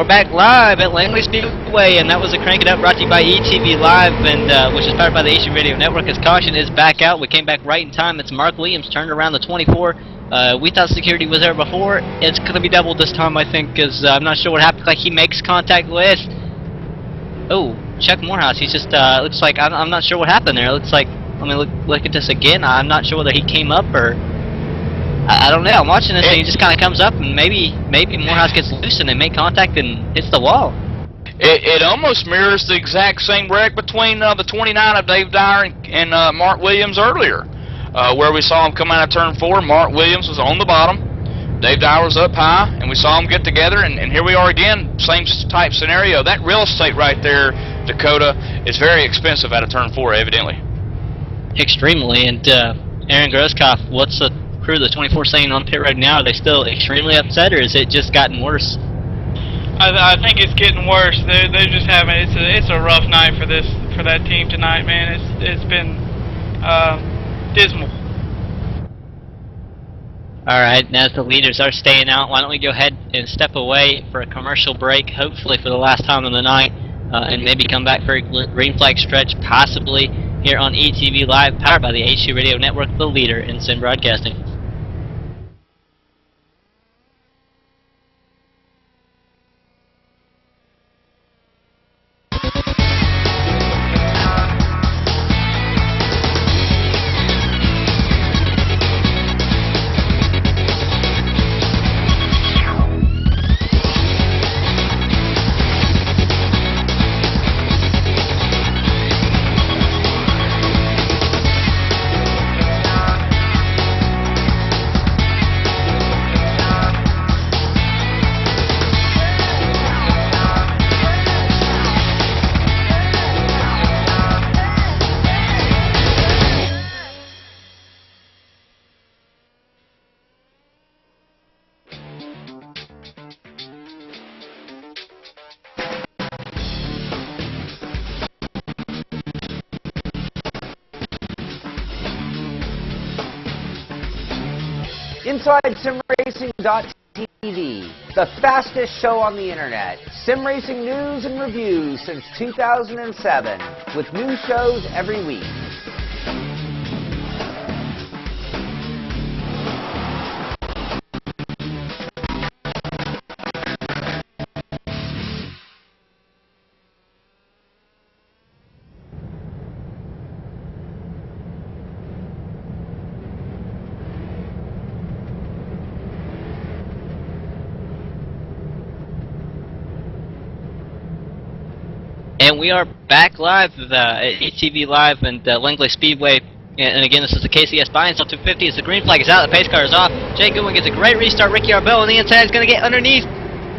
A: Back live at Langley Speedway, and that was a Crank It Up brought to you by ETV Live, and which is powered by the HD Radio Network. As caution is back out, we came back right in time. It's Mark Williams turned around the 24. We thought security was there before. It's going to be doubled this time, I think, because I'm not sure what happened. Like he makes contact with. Oh, Chuck Morehouse. He's just looks like I'm not sure what happened there. It looks like, let me look at this again. I'm not sure whether he came up or I don't know. I'm watching this thing. It just kind of comes up, and maybe Morehouse gets loose and they make contact and hits the wall.
B: It almost mirrors the exact same wreck between the 29 of Dave Dyer and Mark Williams earlier, where we saw him come out of turn 4. Mark Williams was on the bottom, Dave Dyer was up high, and we saw them get together, and here we are again, same type scenario. That real estate right there, Dakota, is very expensive out of turn 4, evidently.
A: Extremely. And Aaron Grosskopf, what's the crew of the 24 saying on pit road now? Are they still extremely upset, or is it just gotten worse?
C: I think it's getting worse. They're just having it's a rough night for that team tonight, man. It's been dismal.
A: All right, now as the leaders are staying out, why don't we go ahead and step away for a commercial break, hopefully for the last time of the night, and maybe come back for a green flag stretch, possibly here on ETV Live, powered by the HD Radio Network, the leader in sim broadcasting.
H: InsideSimRacing.tv, the fastest show on the internet. Sim racing news and reviews since 2007, with new shows every week.
A: And we are back live at ETV Live and Langley Speedway. And again, this is the KCS buy-in, still 250 as the green flag is out, the pace car is off. Jay Goodwin gets a great restart. Ricky Arbeau on the inside is going to get underneath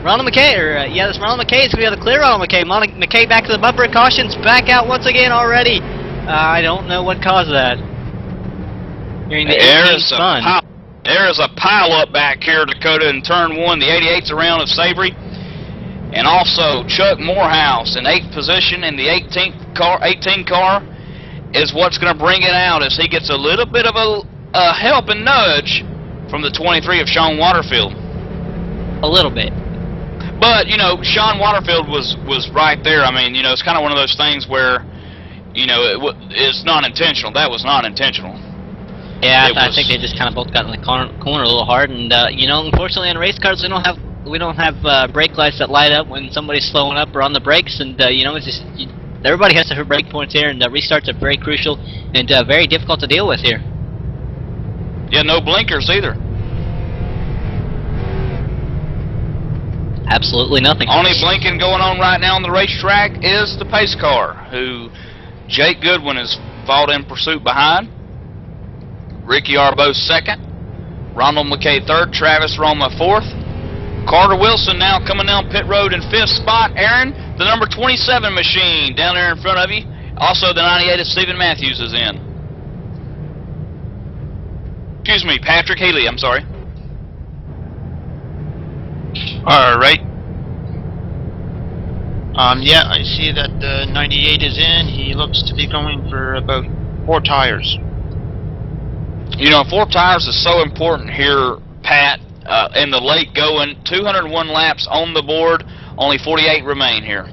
A: Ronald McKay. This Ronald McKay is going to be able to clear Ronald McKay. McKay back to the bumper. Caution's back out once again already. I don't know what caused that. Hearing the
B: there is a pile-up back here, Dakota, in turn 1. The 88's around of Savory. And also Chuck Morehouse in 8th position in the 18 car is what's going to bring it out as he gets a little bit of a help and nudge from the 23 of Sean Waterfield.
A: A little bit.
B: But, you know, Sean Waterfield was right there. I mean, you know, it's kind of one of those things where, you know, it's not intentional. That was not intentional.
A: Yeah, I think they just kind of both got in the corner a little hard. And, you know, unfortunately on race cars we don't have brake lights that light up when somebody's slowing up or on the brakes, and you know, it's just everybody has to hit brake points here, and restarts are very crucial and very difficult to deal with here.
B: Yeah, no blinkers either.
A: Absolutely nothing.
B: Only blinking going on right now on the racetrack is the pace car, who Jake Goodwin is followed in pursuit behind. Ricky Arbeau 2nd, Ronald McKay 3rd, Travis Roma 4th. Carter Wilson now coming down pit road in 5th spot. Aaron, the number 27 machine down there in front of you. Also, the 98 of Stephen Matthews is in. Excuse me, Patrick Healy, I'm sorry.
F: All right. Yeah, I see that the 98 is in. He looks to be going for about 4 tires.
B: You know, 4 tires is so important here, Pat. In the late going, 201 laps on the board, only 48 remain here.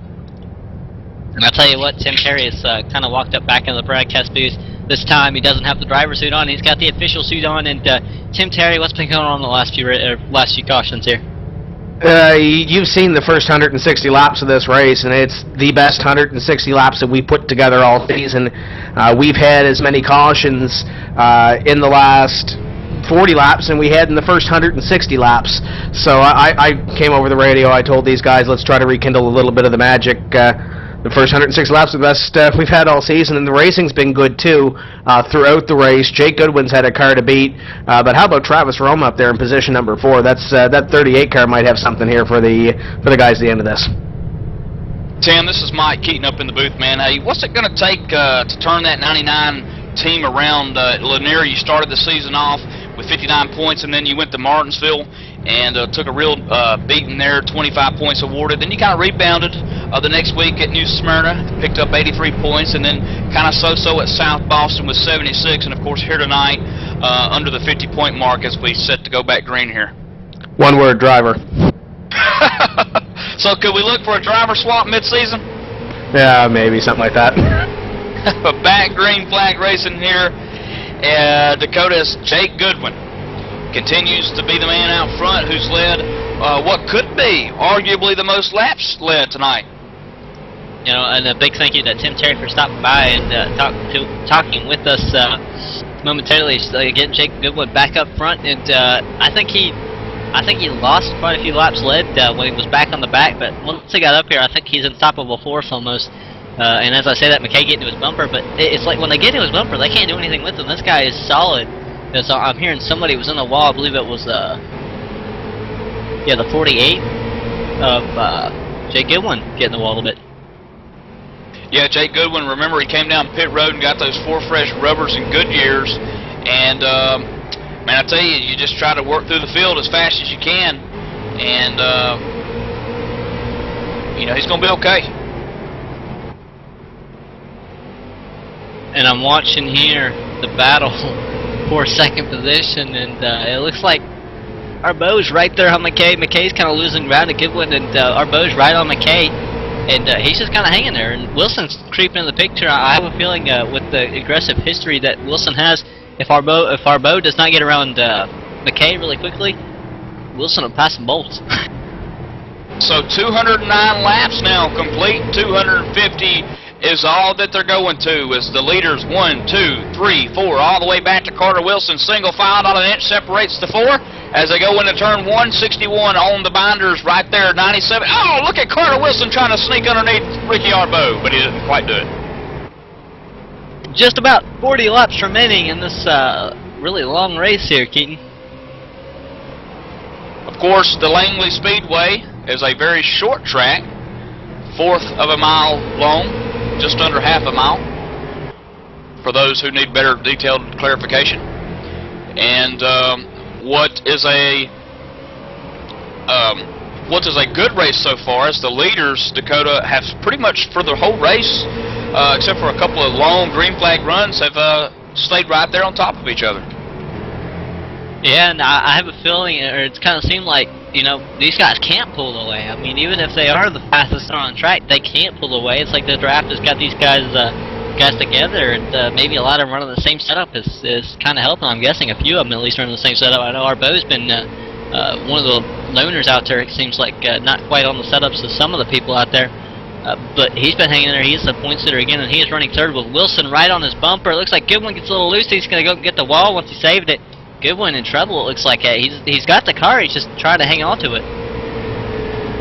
A: And I'll tell you what, Tim Terry has kind of walked up back into the broadcast booth. This time he doesn't have the driver suit on, he's got the official suit on. And Tim Terry, what's been going on the last few cautions here?
G: You've seen the first 160 laps of this race, and it's the best 160 laps that we put together all season. We've had as many cautions in the last 40 laps than we had in the first 160 laps. So I came over the radio. I told these guys, let's try to rekindle a little bit of the magic. The first 106 laps are the best we've had all season, and the racing's been good too throughout the race. Jake Goodwin's had a car to beat, but how about Travis Roma up there in position number 4? That's that 38 car might have something here for the guys at the end of this.
B: Tim, this is Mike Keaton up in the booth, man. Hey, what's it going to take to turn that 99 team around? Lanier, you started the season off with 59 points, and then you went to Martinsville and took a real beating there, 25 points awarded. Then you kind of rebounded the next week at New Smyrna, picked up 83 points, and then kind of so-so at South Boston with 76, and of course here tonight under the 50-point mark as we set to go back green here.
G: One word, driver.
B: So could we look for a driver swap mid-season?
G: Yeah, maybe, something like that.
B: Back green flag racing here. Dakota's Jake Goodwin continues to be the man out front who's led what could be arguably the most laps led tonight.
A: You know, and a big thank you to Tim Terry for stopping by and talking with us momentarily. Getting Jake Goodwin back up front, and I think he lost quite a few laps led when he was back on the back, but once he got up here, I think he's unstoppable force almost. And as I say that, McKay getting to his bumper, but it's like when they get to his bumper, they can't do anything with him. This guy is solid. So I'm hearing somebody was in the wall. I believe it was the 48 of Jake Goodwin getting the wall a bit.
B: Yeah, Jake Goodwin, remember he came down pit road and got those 4 fresh rubbers and Goodyears, and man, I tell you, you just try to work through the field as fast as you can, and you know, he's going to be okay.
A: And I'm watching here the battle for second position, and it looks like Arbeau's right there on McKay. McKay's kind of losing ground to Goodwin, and Arbeau's right on McKay, and he's just kind of hanging there. And Wilson's creeping in the picture. I have a feeling with the aggressive history that Wilson has, if Arbeau does not get around McKay really quickly, Wilson will pass some bolts.
B: So 209 laps now complete. 250 is all that they're going to, as the leaders 1, 2, 3, 4, all the way back to Carter Wilson. Single file, not an inch separates the 4 as they go into turn 161 on the binders right there, 97. Oh, look at Carter Wilson trying to sneak underneath Ricky Arbeau, but he didn't quite do it.
A: Just about 40 laps remaining in this really long race here, Keaton.
B: Of course, the Langley Speedway is a very short track, 1/4 of a mile long, just under half a mile, for those who need better detailed clarification. And what is a good race so far is the leaders, Dakota, have pretty much for the whole race, except for a couple of long green flag runs, have stayed right there on top of each other.
A: Yeah, and I have a feeling, or it's kind of seemed like, you know, these guys can't pull away. I mean, even if they are the fastest on the track, they can't pull away. It's like the draft has got these guys together, and maybe a lot of them running the same setup is kind of helping. I'm guessing a few of them at least running the same setup. I know Arbeau's been one of the loners out there. It seems like not quite on the setups of some of the people out there. But he's been hanging there. He's the point sitter again, and he is running third with Wilson right on his bumper. It looks like Goodwin gets a little loose. He's going to go get the wall once he saved it. Goodwin in trouble, it looks like. He's got the car. He's just trying to hang on to it.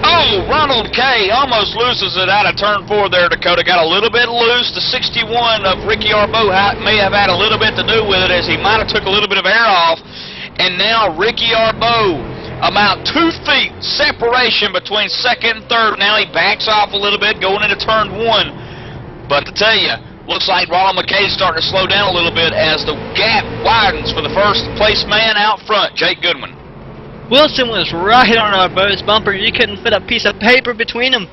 B: Oh, Ronald K. almost loses it out of turn 4 there, Dakota. Got a little bit loose. The 61 of Ricky Arbeau may have had a little bit to do with it, as he might have took a little bit of air off. And now Ricky Arbeau, about 2 feet separation between second and third. Now he backs off a little bit going into turn 1. But to tell you, looks like Ronald McKay's starting to slow down a little bit as the gap widens for the first place man out front, Jake Goodwin.
A: Wilson was right on Arbeau's bumper. You couldn't fit a piece of paper between them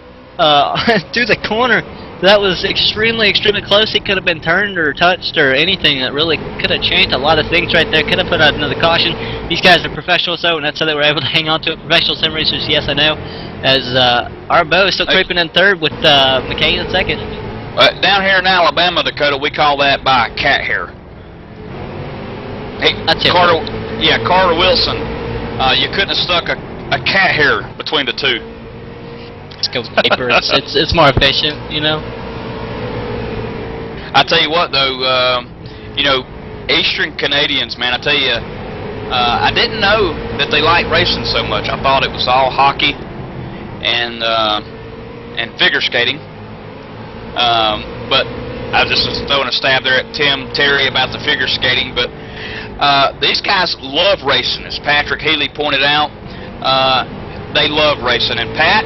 A: through the corner. That was extremely, extremely close. He could have been turned or touched or anything. That really could have changed a lot of things right there. Could have put out another caution. These guys are professionals, though, and that's how they were able to hang on to it. Professional sim racers, yes, I know. As Arbeau is still creeping in third with McKay in second.
B: Down here in Alabama, Dakota, we call that by a cat hair. Hey, Carter Wilson, you couldn't have stuck a cat hair between the two.
A: Let's go with paper. it's more efficient, you know.
B: I tell you what, though, you know, Eastern Canadians, man, I tell you, I didn't know that they liked racing so much. I thought it was all hockey and figure skating. But I was just throwing a stab there at Tim Terry about the figure skating. But these guys love racing, as Patrick Healy pointed out. They love racing. And Pat,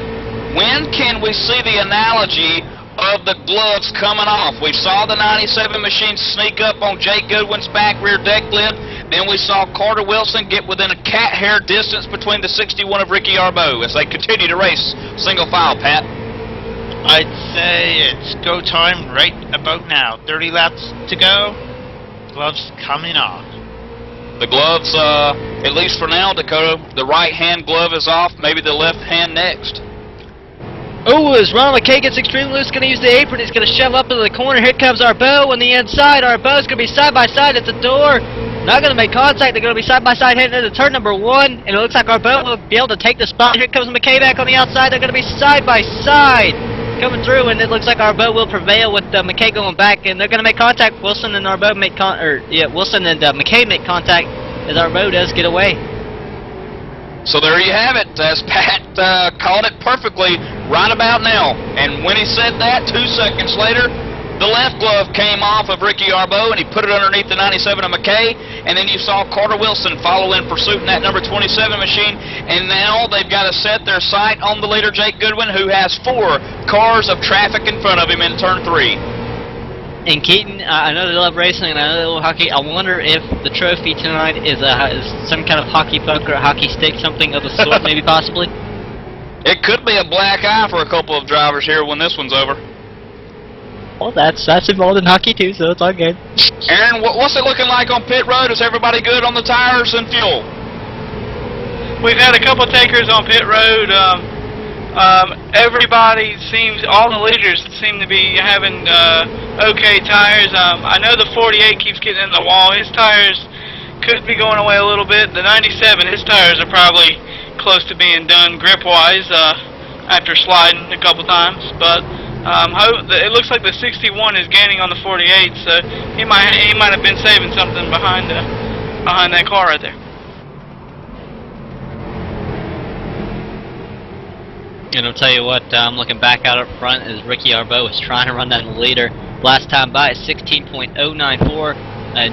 B: when can we see the analogy of the gloves coming off? We saw the 97 machine sneak up on Jake Goodwin's back rear deck lid. Then we saw Carter Wilson get within a cat hair distance between the 61 of Ricky Arbeau as they continue to race single file, Pat.
F: I'd say it's go time right about now. 30 laps to go. Gloves coming off.
B: The gloves, at least for now, Dakota, the right hand glove is off, maybe the left hand next.
A: Oh, as Ron McKay gets extremely loose, going to use the apron. He's going to shove up into the corner. Here comes Arbeau on the inside. Arbeau's going to be side by side at the door. Not going to make contact. They're going to be side by side heading into turn number 1. And it looks like Arbeau will be able to take the spot. Here comes McKay back on the outside. They're going to be side by side coming through, and it looks like Arbeau will prevail with McKay going back. And they're going to make contact. Wilson and Arbeau make Wilson and McKay make contact as Arbeau does get away.
B: So there you have it, as Pat called it perfectly right about now. And when he said that, 2 seconds later, the left glove came off of Ricky Arbeau, and he put it underneath the 97 of McKay. And then you saw Carter Wilson follow in pursuit in that number 27 machine. And now they've got to set their sight on the leader, Jake Goodwin, who has 4 cars of traffic in front of him in turn 3.
A: And Keaton, I know they love racing, and I know they love hockey. I wonder if the trophy tonight is some kind of hockey puck or a hockey stick, something of the sort, maybe possibly.
B: It could be a black eye for a couple of drivers here when this one's over.
A: Well, that's involved in hockey too, so it's all good.
B: Aaron, what's it looking like on pit road? Is everybody good on the tires and fuel?
C: We've had a couple takers on pit road. Everybody seems, all the leaders seem to be having okay tires. I know the 48 keeps getting in the wall. His tires could be going away a little bit. The 97, his tires are probably close to being done grip-wise after sliding a couple times. But it looks like the 61 is gaining on the 48, so he might have been saving something behind that car right there.
A: And I'll tell you what, I'm looking back out up front as Ricky Arbeau is trying to run that leader. Last time by is 16.094.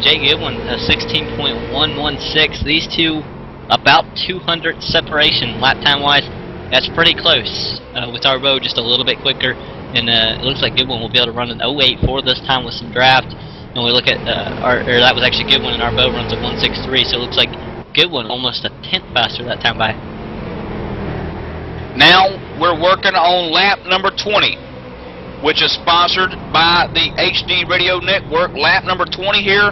A: Jake Goodwin 16.116. These two about 200 separation lap time wise. That's pretty close. With Arbeau just a little bit quicker, and it looks like Goodwin will be able to run an 084 this time with some draft. And we look at that was actually Goodwin, and Arbeau runs a 163. So it looks like Goodwin almost a tenth faster that time by.
B: Now we're working on lap number 20, which is sponsored by the HD Radio Network. Lap number 20 here,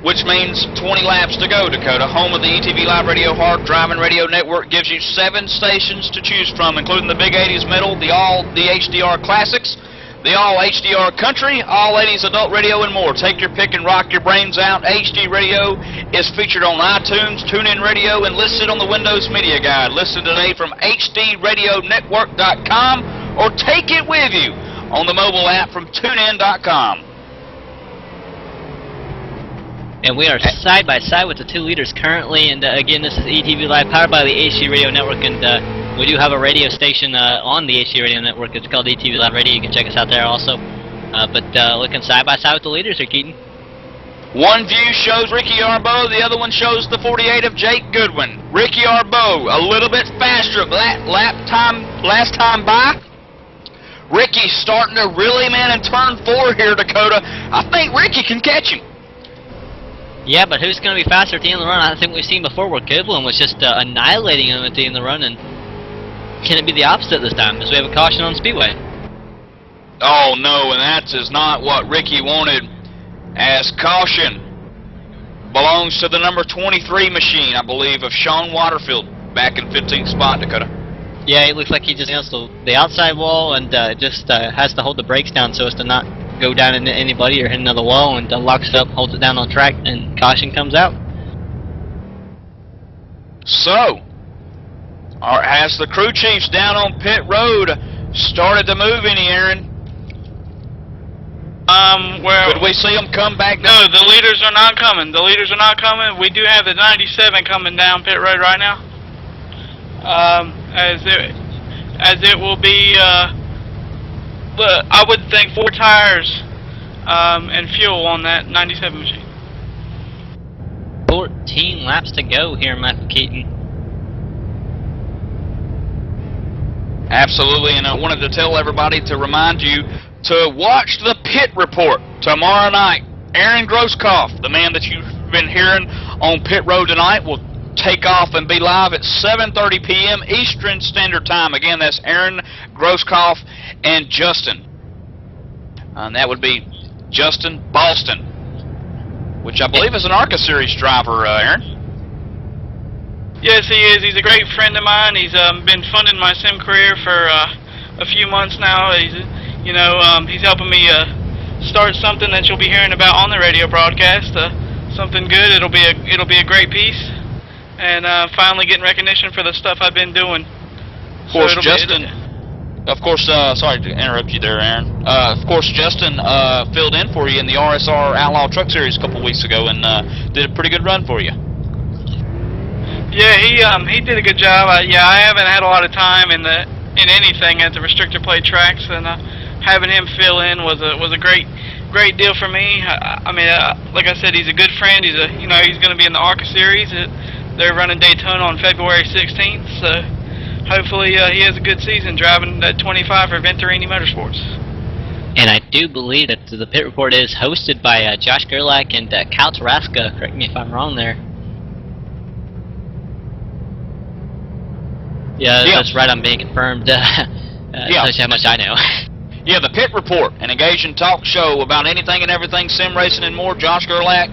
B: which means 20 laps to go, Dakota. Home of the ETV Live Radio Hard Driving Radio Network gives you 7 stations to choose from, including the Big 80s Middle, the HDR Classics, the All HDR Country, All 80s Adult Radio, and more. Take your pick and rock your brains out. HD Radio is featured on iTunes, TuneIn Radio, and listed on the Windows Media Guide. Listen today from HDRadioNetwork.com or take it with you on the mobile app from TuneIn.com.
A: And we are side by side with the 2 leaders currently. And again, this is ETV Live, powered by the HD Radio Network. And we do have a radio station on the HD Radio Network. It's called ETV Live Radio. You can check us out there also. But looking side by side with the leaders here, Keaton.
B: One view shows Ricky Arbeau, the other one shows the 48 of Jake Goodwin. Ricky Arbeau a little bit faster last time by. Ricky's starting to really man in turn 4 here, Dakota. I think Ricky can catch him.
A: Yeah, but who's going to be faster at the end of the run? I think we've seen before where Goodwin was just annihilating him at the end of the run. And can it be the opposite this time, as we have a caution on Speedway?
B: Oh, no, and that is not what Ricky wanted, as caution belongs to the number 23 machine, I believe, of Sean Waterfield, back in 15th spot, Dakota.
A: Yeah, it looks like he just nails the outside wall and just has to hold the brakes down so as to not go down into anybody or hit another wall, and locks it up, holds it down on track, and caution comes out.
B: So, has the crew chiefs down on pit road started to move any, Aaron?
C: Where
B: Could we see them come back?
C: No, the leaders are not coming. The leaders are not coming. We do have the 97 coming down pit road right now. As it will be, I would think 4 tires and fuel on that 97 machine.
A: 14 laps to go here, Michael Keaton.
B: Absolutely, and I wanted to tell everybody to remind you to watch the pit report tomorrow night. Aaron Grosskopf, the man that you've been hearing on pit road tonight, will take off and be live at 7:30 p.m. Eastern Standard Time. Again, that's Aaron Grosskopf and Justin. And that would be Justin Boston, which I believe is an ARCA Series driver, Aaron.
C: Yes, he is. He's a great friend of mine. He's been funding my sim career for a few months now. He's, he's helping me start something that you'll be hearing about on the radio broadcast. Something good. It'll be a great piece, and finally getting recognition for the stuff I've been doing.
B: Of course, Justin. Of course, sorry to interrupt you there, Aaron. Of course, Justin filled in for you in the RSR Outlaw Truck Series a couple weeks ago and did a pretty good run for you.
C: Yeah, he did a good job. I haven't had a lot of time in anything at the restrictor plate tracks, and having him fill in was a great deal for me. I mean, like I said, he's a good friend. He's going to be in the ARCA Series. They're running Daytona on February 16th, so hopefully he has a good season driving that 25 for Venturini Motorsports.
A: And I do believe that the pit report is hosted by Josh Gerlach and Cal Tarasca. Correct me if I'm wrong there. Yeah, that's right. I'm being confirmed. Such how much I know.
B: Yeah, the pit report, an engaging talk show about anything and everything sim racing and more. Josh Gerlach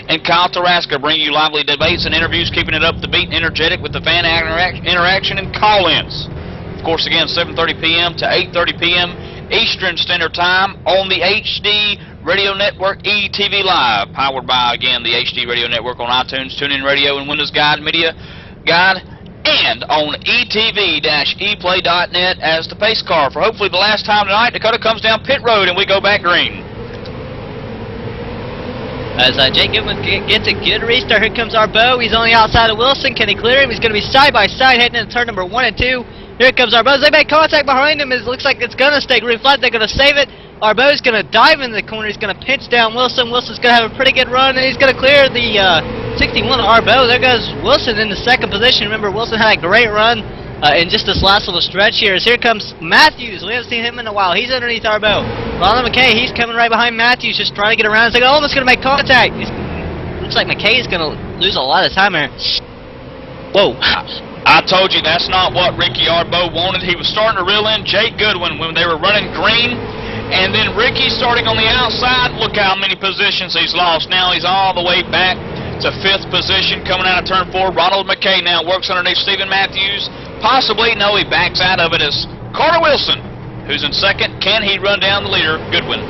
B: and Kyle Tarasca bring you lively debates and interviews, keeping it up to beat and energetic with the fan interaction and call-ins. Of course, again, 7:30 p.m. to 8:30 p.m. Eastern Standard Time on the HD Radio Network ETV Live, powered by, again, the HD Radio Network on iTunes, TuneIn Radio, and Windows Guide Media Guide, and on etv-eplay.net as the pace car for hopefully the last time tonight. Dakota comes down pit road and we go back green.
A: As Jake Goodwin gets a good restart, here comes Arbeau. He's on the outside of Wilson. Can he clear him? He's going to be side by side heading into turn number 1 and 2. Here comes Arbeau. They make contact behind him. It looks like it's going to stay green flag. They're going to save it. Arbeau's going to dive into the corner. He's going to pinch down Wilson. Wilson's going to have a pretty good run, and he's going to clear the 61 of Arbeau. There goes Wilson in the second position. Remember, Wilson had a great run in just this last little stretch here. As here comes Matthews. We haven't seen him in a while. He's underneath Arbeau. Ronald McKay, he's coming right behind Matthews, just trying to get around. He's like, almost going to make contact. Looks like McKay's going to lose a lot of time here. Whoa.
B: I told you that's not what Ricky Arbeau wanted. He was starting to reel in Jake Goodwin when they were running green. And then Ricky starting on the outside. Look how many positions he's lost. Now he's all the way back to 5th position coming out of turn 4. Ronald McKay now works underneath Stephen Matthews. Possibly, no, he backs out of it as Carter Wilson, who's in 2nd. Can he run down the leader, Goodwin?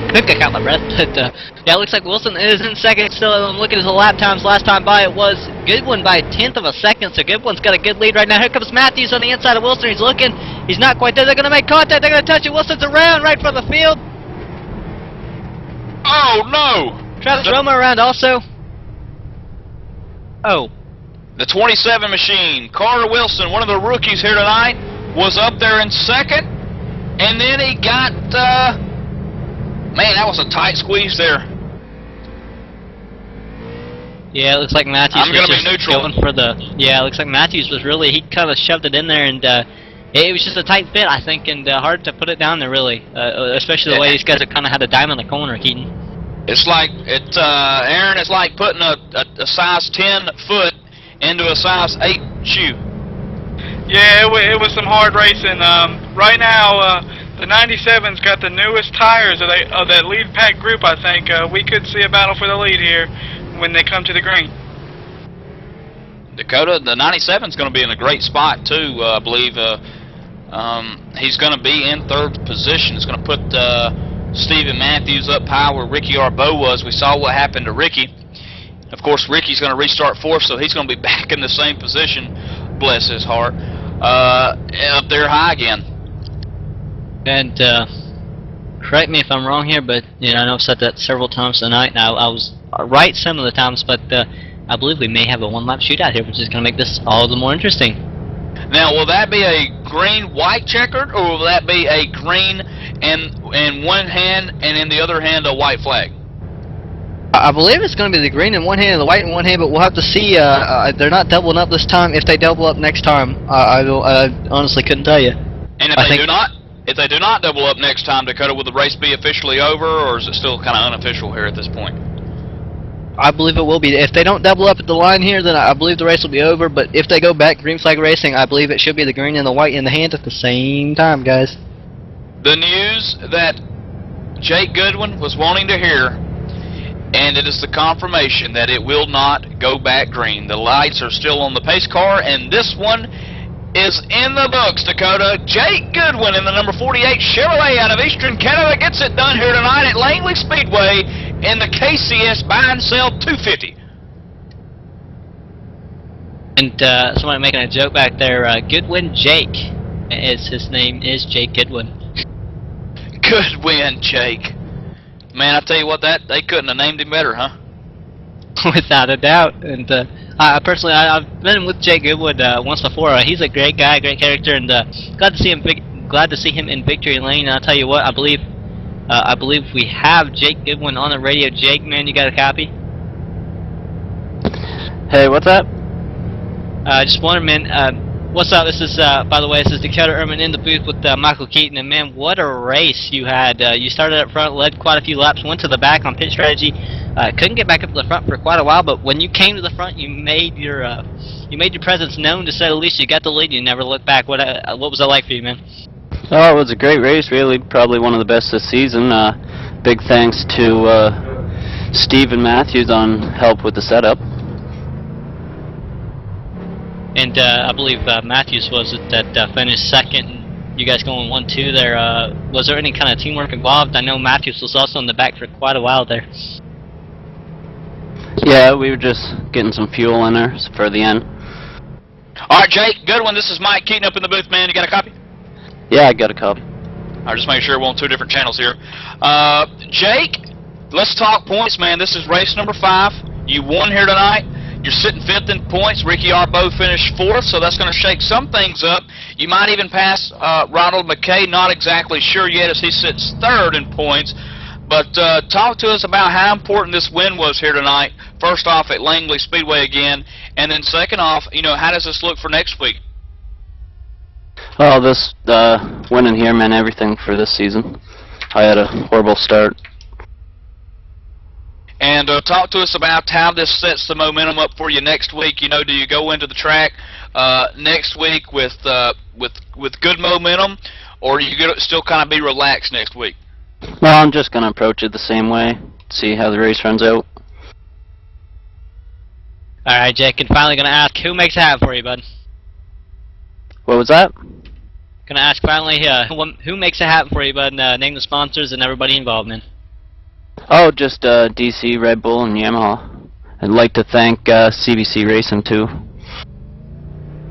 A: I think I got my breath, but yeah, it looks like Wilson is in 2nd still. I'm looking at the lap times last time by. It was Goodwin by 1/10 of a second, so Goodwin's got a good lead right now. Here comes Matthews on the inside of Wilson. He's looking. He's not quite there. They're going to make contact. They're going to touch it. Wilson's around right from the field.
B: Oh, no!
A: Travis Romo around also. Oh.
B: The 27 machine, Carter Wilson, one of the rookies here tonight, was up there in 2nd. And then he got... man, that was a tight squeeze there.
A: Yeah, it looks like Matthews
B: I'm going to be neutral.
A: Going for the... Yeah, it looks like Matthews was really... He kind of shoved it in there, and it was just a tight fit, I think, and hard to put it down there, really. Especially the way these guys have kind of had a dime in the corner, Keaton.
B: It's like, Aaron, it's like putting a size 10 foot into a size 8 shoe.
C: Yeah, it was some hard racing. Right now, the 97's got the newest tires of that lead pack group, I think. We could see a battle for the lead here when they come to the green.
B: Dakota, the 97's going to be in a great spot, too, I believe. He's going to be in 3rd position. It's going to put Stephen Matthews up high where Ricky Arbeau was. We saw what happened to Ricky. Of course, Ricky's going to restart 4th, so he's going to be back in the same position, bless his heart, up there high again.
A: And correct me if I'm wrong here, but you know I know I've said that several times tonight, and I was right some of the times, but I believe we may have a one-lap shootout here, which is going to make this all the more interesting.
B: Now, will that be a green-white checkered, or will that be a green in one hand and in the other hand a white flag?
A: I believe it's going to be the green in one hand and the white in one hand, but we'll have to see. They're not doubling up this time. If they double up next time, I honestly couldn't tell you.
B: And if they do not double up next time, Dakota, will the race be officially over, or is it still kind of unofficial here at this point?
A: I believe it will be. If they don't double up at the line here, then I believe the race will be over. But if they go back green flag racing, I believe it should be the green and the white in the hand at the same time, guys.
B: The news that Jake Goodwin was wanting to hear, and it is the confirmation that it will not go back green. The lights are still on the pace car, and this one is in the books, Dakota. Jake Goodwin in the number 48 Chevrolet out of Eastern Canada gets it done here tonight at Langley Speedway in the KCS Buy and Sell 250.
A: And somebody making a joke back there, Goodwin Jake, his name is Jake Goodwin.
B: Good win, Jake. Man, I tell you what, they couldn't have named him better, huh?
A: Without a doubt. And I personally, I've been with Jake Goodwin once before. He's a great guy, great character, and glad to see him in victory lane. And I'll tell you what, I believe we have Jake Goodwin on the radio. Jake, man, you got a copy?
I: Hey, what's up?
A: Just wondering, man. What's up? This is, by the way, this is Dakota Ehrman in the booth with Michael Keaton, and man, what a race you had. You started up front, led quite a few laps, went to the back on pit strategy, couldn't get back up to the front for quite a while, but when you came to the front, you made your presence known, to say the least. You got the lead, you never looked back. What was that like for you, man?
I: Oh, it was a great race, really, probably one of the best this season. Big thanks to Steve and Matthews on help with the setup.
A: And I believe Matthews was it that finished second. You guys going 1-2 there. Was there any kind of teamwork involved? I know Matthews was also in the back for quite a while there.
I: Yeah, we were just getting some fuel in there for the end.
B: All right, Jake, good one. This is Mike Keaton up in the booth, man. You got a copy?
I: Yeah, I got a copy.
B: All right, just making sure we're on two different channels here. Jake, let's talk points, man. This is race number 5. You won here tonight. You're sitting 5th in points. Ricky Arbeau finished 4th, so that's going to shake some things up. You might even pass Ronald McKay, not exactly sure yet, as he sits 3rd in points. But talk to us about how important this win was here tonight. First off, at Langley Speedway again, and then second off, you know, how does this look for next week?
I: Well, this winning here meant everything for this season. I had a horrible start.
B: And talk to us about how this sets the momentum up for you next week. You know, do you go into the track next week with good momentum, or are you going to still kind of be relaxed next week?
I: Well, I'm just going to approach it the same way, see how the race runs out.
A: All right, Jake, and finally going to ask, who makes it happen for you, bud?
I: What was that?
A: Going to ask finally, who makes it happen for you, bud? Name the sponsors and everybody involved, man.
I: Oh, just DC, Red Bull, and Yamaha. I'd like to thank CBC Racing, too.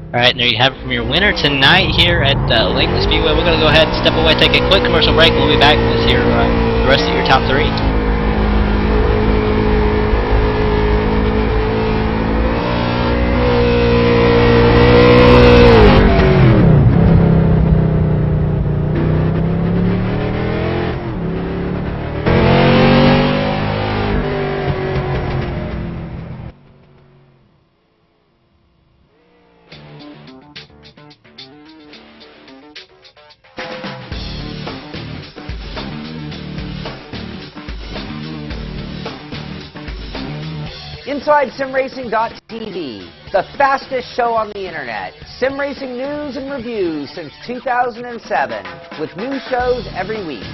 A: Alright, and there you have it from your winner tonight here at Langley Speedway. We're going to go ahead and step away, take a quick commercial break, and we'll be back with the rest of your top 3.
H: InsideSimRacing.tv, the fastest show on the internet. Sim racing news and reviews since 2007, with new shows every week.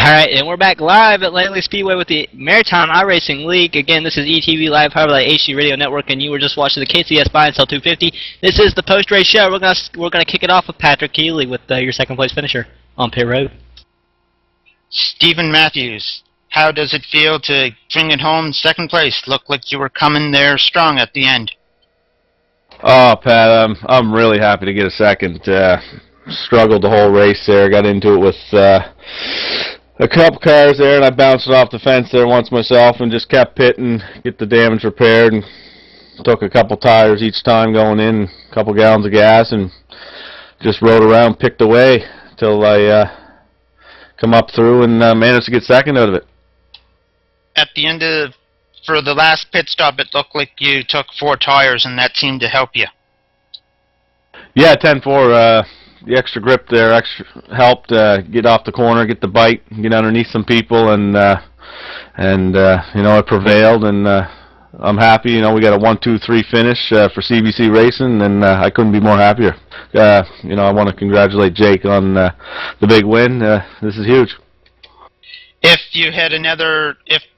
A: Alright, and we're back live at Langley Speedway with the Maritime iRacing League. Again, this is ETV Live, powered by the HD Radio Network, and you were just watching the KCS Buy and Sell 250. This is the post-race show. We're gonna kick it off with Patrick Keeley with your second place finisher on pit road.
F: Stephen Matthews, how does it feel to bring it home second place? Looked like you were coming there strong at the end.
J: Oh, Pat, I'm really happy to get a second. Struggled the whole race there. Got into it with a couple cars there, and I bounced it off the fence there once myself and just kept pitting, get the damage repaired, and took a couple tires each time going in, a couple gallons of gas, and just rode around, picked away till I come up through and managed to get second out of it.
F: At the end for the last pit stop, it looked like you took 4 tires, and that seemed to help you.
J: Yeah, 10-4. The extra grip there helped get off the corner, get the bite, get underneath some people, and you know, it prevailed, and I'm happy. You know, we got a 1-2-3 finish for CBC Racing, and I couldn't be more happier. You know, I want to congratulate Jake on the big win. This is huge.
F: If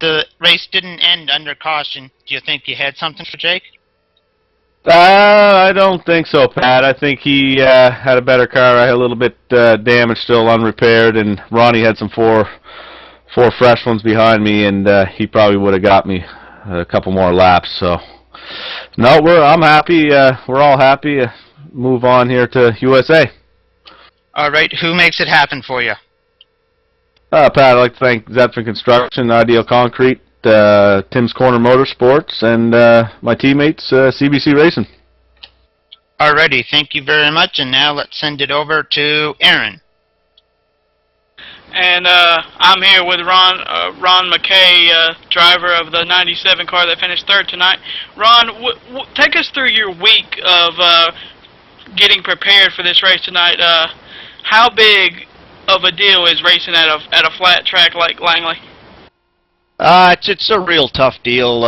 F: the race didn't end under caution, do you think you had something for Jake?
J: I don't think so, Pat. I think he had a better car. I had a little bit damaged, still unrepaired, and Ronnie had some four fresh ones behind me, and he probably would have got me a couple more laps. So, no, I'm happy. We're all happy. Move on here to USA.
F: All right, who makes it happen for you?
J: Pat, I'd like to thank Zepfin Construction, Ideal Concrete, Tim's Corner Motorsports, and my teammates, CBC Racing.
F: Alrighty, thank you very much, and now let's send it over to Aaron.
C: And I'm here with Ron McKay, driver of the 97 car that finished third tonight. Ron, take us through your week of getting prepared for this race tonight. How big of a deal is racing at a flat track like Langley?
K: It's a real tough deal.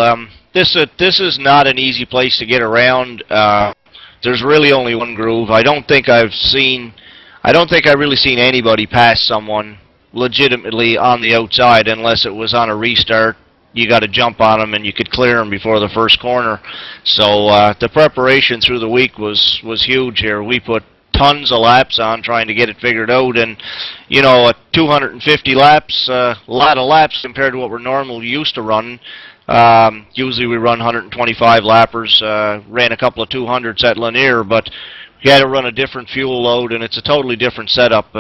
K: This is not an easy place to get around. There's really only one groove. I don't think I've really seen anybody pass someone legitimately on the outside unless it was on a restart. You got to jump on them and you could clear them before the first corner. So the preparation through the week was huge here. We put tons of laps on trying to get it figured out, and you know, at 250 laps, a lot of laps compared to what we're normally used to running. Usually we run 125 lappers, ran a couple of 200s at Lanier, but you had to run a different fuel load, and it's a totally different setup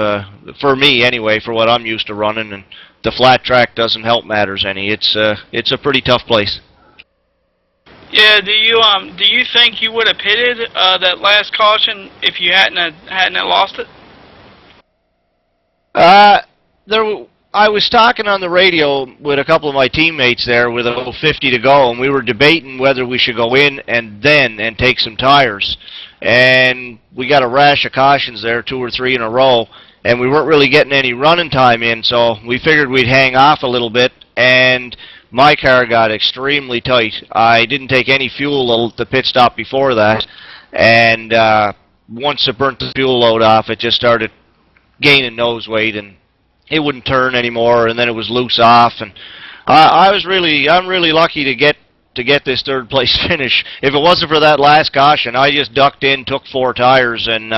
K: for me anyway, for what I'm used to running, and the flat track doesn't help matters any. It's a pretty tough place.
C: Yeah, do you think you would have pitted that last caution if you hadn't lost it?
K: I was talking on the radio with a couple of my teammates there with about 50 to go, and we were debating whether we should go in and take some tires. And we got a rash of cautions there, 2 or 3 in a row, and we weren't really getting any running time in, so we figured we'd hang off a little bit, and my car got extremely tight. I didn't take any fuel at the pit stop before that, and once it burnt the fuel load off, it just started gaining nose weight, and it wouldn't turn anymore, and then it was loose off, and I'm really lucky to get this third place finish. If it wasn't for that last caution, I just ducked in, took 4 tires, and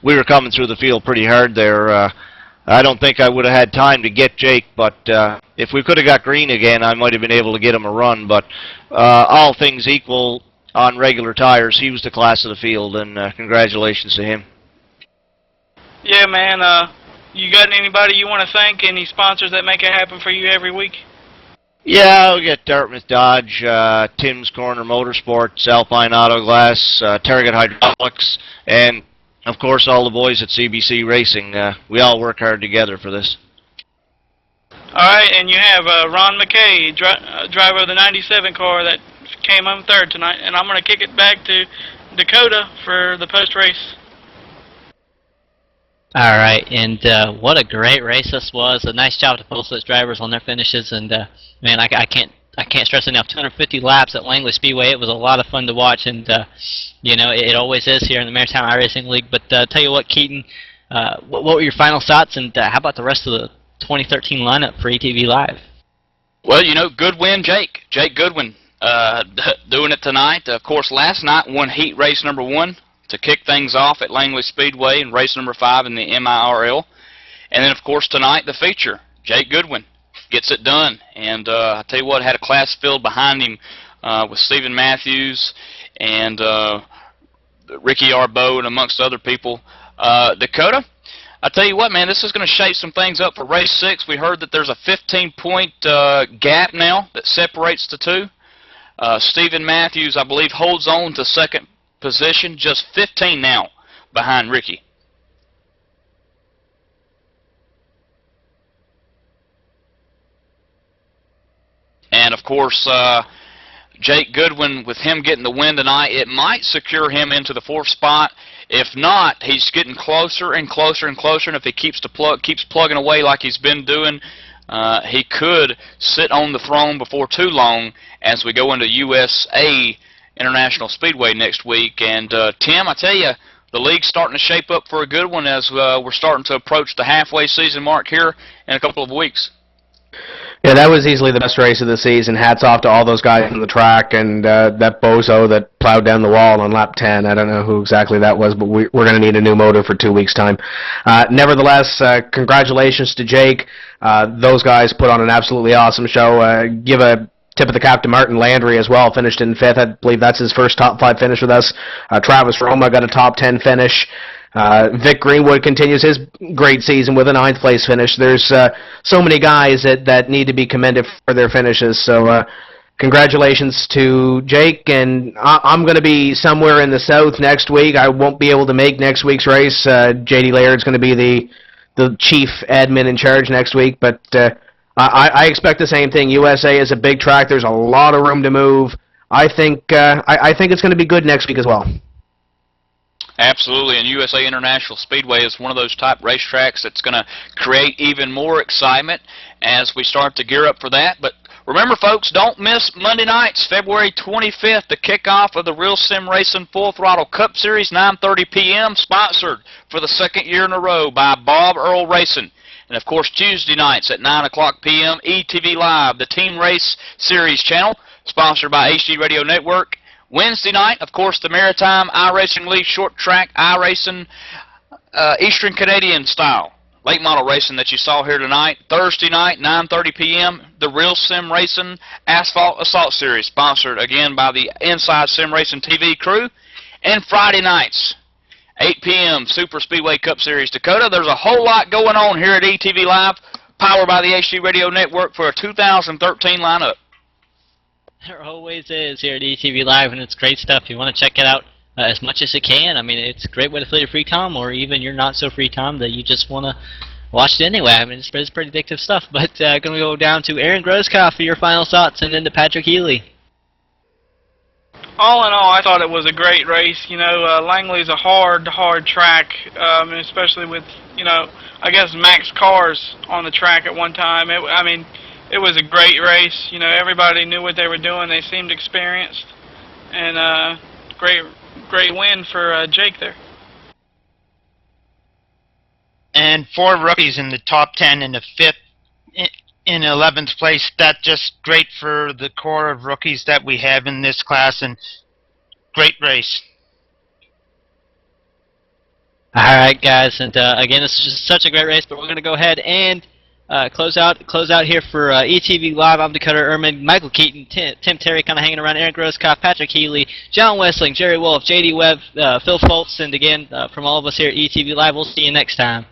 K: we were coming through the field pretty hard there. I don't think I would have had time to get Jake, but if we could have got green again, I might have been able to get him a run. But all things equal, on regular tires, he was the class of the field, and congratulations to him.
C: Yeah, man. You got anybody you want to thank? Any sponsors that make it happen for you every week?
K: Yeah, we got Dartmouth Dodge, Tim's Corner Motorsports, Alpine Auto Glass, Target Hydraulics, and of course, all the boys at CBC Racing. We all work hard together for this.
C: All right, and you have Ron McKay, driver of the 97 car that came home third tonight. And I'm going to kick it back to Dakota for the post-race.
A: All right, and what a great race this was. A nice job to both those drivers on their finishes, and man, I can't stress enough. 250 laps at Langley Speedway. It was a lot of fun to watch, and you know, it always is here in the Maritime iRacing League. But tell you what, Keaton, what were your final thoughts, and how about the rest of 2013 lineup for ETV Live?
B: Well, you know, good win, Jake Goodwin, doing it tonight. Of course, last night won heat race number 1 to kick things off at Langley Speedway and race number 5 in the MIRL. And then, of course, tonight the feature, Jake Goodwin gets it done. And I tell you what, had a class filled behind him with Stephen Matthews and Ricky Arbo and amongst other people. Dakota, I tell you what, man, this is going to shape some things up for race 6. We heard that there's a 15-point gap now that separates the two. Stephen Matthews, I believe, holds on to second position, just 15 now behind Ricky. And, of course, Jake Goodwin, with him getting the win tonight, it might secure him into the 4th spot. If not, he's getting closer and closer and closer, and if he keeps plugging away like he's been doing, he could sit on the throne before too long as we go into USA International Speedway next week. And, Tim, I tell you, the league's starting to shape up for a good one as we're starting to approach the halfway season mark here in a couple of weeks.
G: Yeah, that was easily the best race of the season. Hats off to all those guys on the track, and that bozo that plowed down the wall on lap 10. I don't know who exactly that was, but we're going to need a new motor for 2 weeks' time. Nevertheless, congratulations to Jake. Those guys put on an absolutely awesome show. Give a tip of the cap to Martin Landry as well, finished in 5th. I believe that's his first top 5 finish with us. Travis Roma got a top 10 finish. Vic Greenwood continues his great season with a 9th place finish. There's so many guys that need to be commended for their finishes. So congratulations to Jake, and I'm going to be somewhere in the south next week. I won't be able to make next week's race. J.D. Laird's going to be the chief admin in charge next week, but I expect the same thing. USA is a big track. There's a lot of room to move. I think it's going to be good next week as well.
B: Absolutely, and USA International Speedway is one of those top racetracks that's going to create even more excitement as we start to gear up for that. But remember, folks, don't miss Monday nights, February 25th, the kickoff of the Real Sim Racing Full Throttle Cup Series, 9:30 p.m., sponsored for the 2nd year in a row by Bob Earl Racing. And, of course, Tuesday nights at 9 o'clock p.m., ETV Live, the Team Race Series channel, sponsored by HD Radio Network. Wednesday night, of course, the Maritime iRacing League Short Track iRacing Eastern Canadian style late model racing that you saw here tonight. Thursday night, 9:30 p.m., the Real Sim Racing Asphalt Assault Series, sponsored again by the Inside Sim Racing TV crew. And Friday nights, 8 p.m., Super Speedway Cup Series. Dakota, there's a whole lot going on here at ETV Live, powered by the HD Radio Network for a 2013 lineup.
A: There always is here at ETV Live, and it's great stuff. You want to check it out as much as you can. I mean, it's a great way to fill your free time, or even your not-so-free time that you just want to watch it anyway. I mean, it's pretty addictive stuff. But going to go down to Aaron Groskopf for your final thoughts, and then to Patrick Healy.
C: All in all, I thought it was a great race. You know, Langley's a hard track, especially with, you know, I guess max cars on the track at one time. It was a great race. You know, everybody knew what they were doing. They seemed experienced, and great win for Jake there.
F: And 4 rookies in the top 10 in the 5th, in 11th place. That's just great for the core of rookies that we have in this class, and great race.
A: All right, guys, and again, this is just such a great race. But we're going to go ahead and close out here for ETV Live. I'm Dakota Ehrman, Michael Keaton, Tim Terry kind of hanging around, Aaron Groskopf, Patrick Healy, John Wessling, Jerry Wolf, J.D. Webb, Phil Foltz, and again, from all of us here at ETV Live, we'll see you next time.